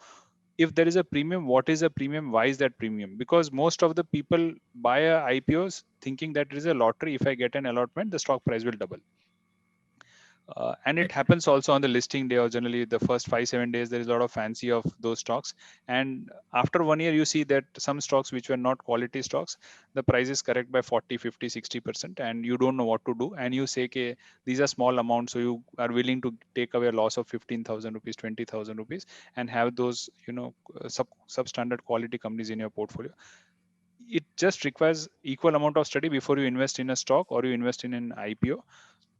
if there is a premium, what is a premium? Why is that premium? Because most of the people buy a IPOs thinking that it is a lottery. If I get an allotment, the stock price will double. And it happens also on the listing day, or generally the first 5-7 days, there is a lot of fancy of those stocks. And after 1 year, you see that some stocks which were not quality stocks, the price is correct by 40, 50, 60%, and you don't know what to do. And you say, okay, these are small amounts. So you are willing to take away a loss of 15,000 rupees, 20,000 rupees, and have those, substandard quality companies in your portfolio. It just requires equal amount of study before you invest in a stock or you invest in an IPO.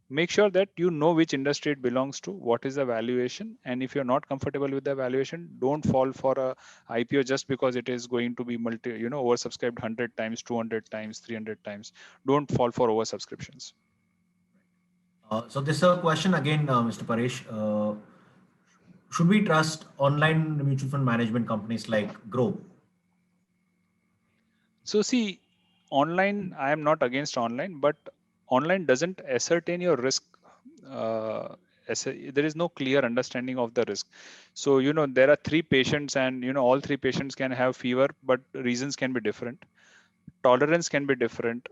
Make sure that you know which industry it belongs to, what is the valuation, and if you're not comfortable with the valuation, don't fall for a IPO just because it is going to be oversubscribed 100 times, 200 times, 300 times. Don't fall for oversubscriptions. So this is a question again, Mr. Paresh. Should we trust online mutual fund management companies like Grow? So see, online, I am not against online, but online doesn't ascertain your risk. There is no clear understanding of the risk. So, there are 3 patients and, all 3 patients can have fever, but reasons can be different. Tolerance can be different.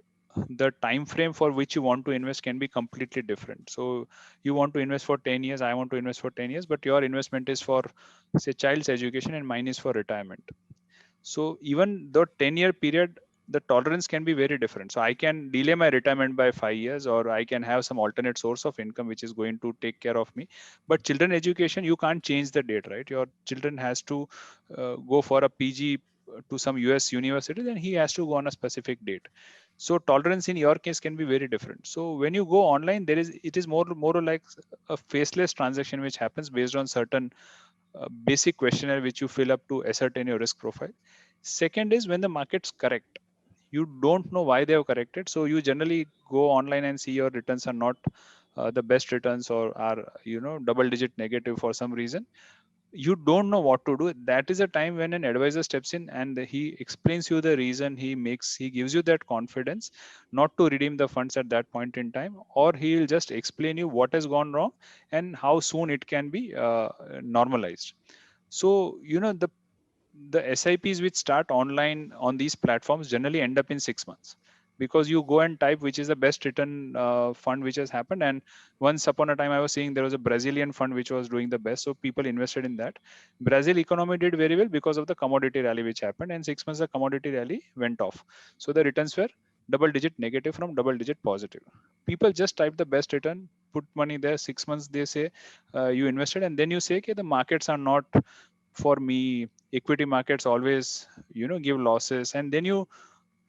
The time frame for which you want to invest can be completely different. So you want to invest for 10 years, I want to invest for 10 years, but your investment is for, say, child's education and mine is for retirement. So even the 10-year period, the tolerance can be very different. So I can delay my retirement by 5 years, or I can have some alternate source of income which is going to take care of me. But children education, you can't change the date, right? Your children has to go for a PG to some US university, then he has to go on a specific date. So tolerance in your case can be very different. So when you go online, it is more or like a faceless transaction which happens based on certain basic questionnaire which you fill up to ascertain your risk profile. Second is when the market's correct, you don't know why they have corrected. So you generally go online and see your returns are not the best returns, or are double digit negative for some reason. You don't know what to do. That is a time when an advisor steps in and he explains you the reason. He gives you that confidence not to redeem the funds at that point in time, or he will just explain you what has gone wrong and how soon it can be normalized. So the SIPs which start online on these platforms generally end up in 6 months, because you go and type which is the best return fund which has happened. And once upon a time I was seeing there was a Brazilian fund which was doing the best, so people invested in that. Brazil economy did very well because of the commodity rally which happened, and 6 months the commodity rally went off, so the returns were double digit negative from double digit positive. People just type the best return, put money there. 6 months they say you invested, and then you say, okay, the markets are not for me, equity markets always give losses, and then you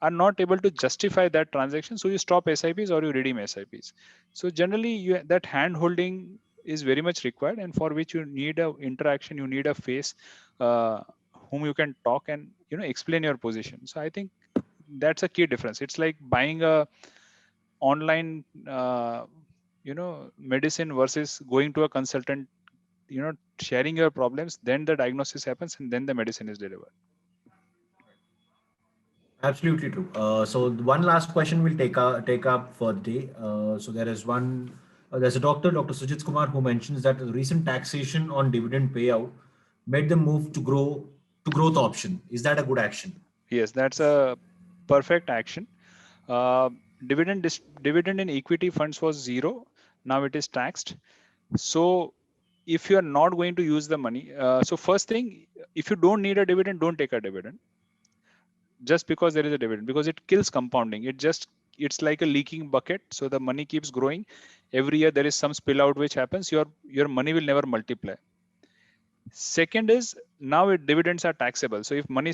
are not able to justify that transaction, so you stop SIPs or you redeem SIPs. So generally that hand holding is very much required, and for which you need a interaction, you need a face whom you can talk and explain your position. So I think that's a key difference. It's like buying a online medicine versus going to a consultant, sharing your problems, then the diagnosis happens and then the medicine is delivered. Absolutely true. So one last question we'll take up for the day. So there is one. There's a doctor, Dr. Sujit Kumar, who mentions that the recent taxation on dividend payout made them move to growth option. Is that a good action? Yes, that's a perfect action. Dividend in equity funds was 0. Now it is taxed. So if you are not going to use the money, so first thing, if you don't need a dividend, don't take a dividend just because there is a dividend, because it kills compounding. It's like a leaking bucket. So the money keeps growing. Every year there is some spill out which happens. Your money will never multiply. Second is, now dividends are taxable. So if money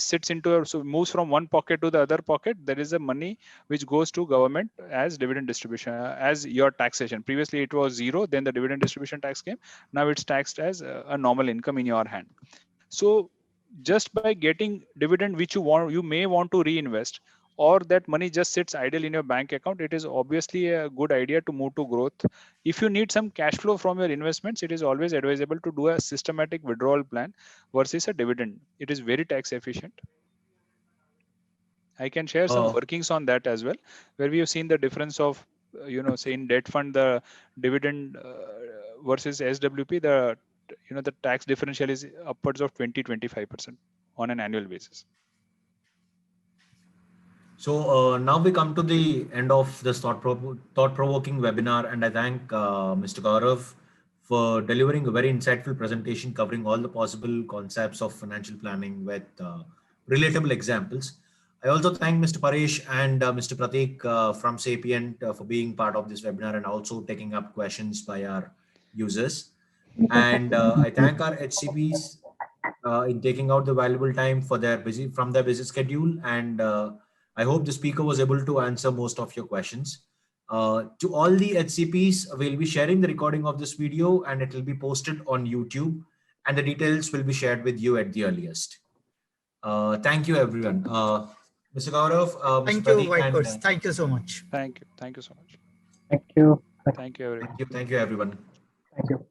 moves from one pocket to the other pocket, there is a money which goes to government as dividend distribution, as your taxation. Previously it was 0, then the dividend distribution tax came. Now it's taxed as a normal income in your hand. So just by getting dividend which you may want to reinvest, or that money just sits idle in your bank account, it is obviously a good idea to move to growth. If you need some cash flow from your investments, it is always advisable to do a systematic withdrawal plan versus a dividend. It is very tax efficient. I can share some workings on that as well, where we have seen the difference of, say in debt fund, the dividend versus SWP, the the tax differential is upwards of 20-25% on an annual basis. So now we come to the end of this thought-provoking webinar, and I thank Mr. Gaurav for delivering a very insightful presentation covering all the possible concepts of financial planning with relatable examples. I also thank Mr. Paresh and Mr. Pratik from Sapient for being part of this webinar and also taking up questions by our users. And I thank our HCPs in taking out the valuable time for their busy schedule. And I hope the speaker was able to answer most of your questions. To all the HCPs, we'll be sharing the recording of this video and it will be posted on YouTube, and the details will be shared with you at the earliest. Thank you, everyone. Mr. Gaurav, Mr. Thank you, Pratik, White and, Coats. Thank you so much. Thank you so much. Thank you. Thank you, everyone. thank you, everyone. Thank you.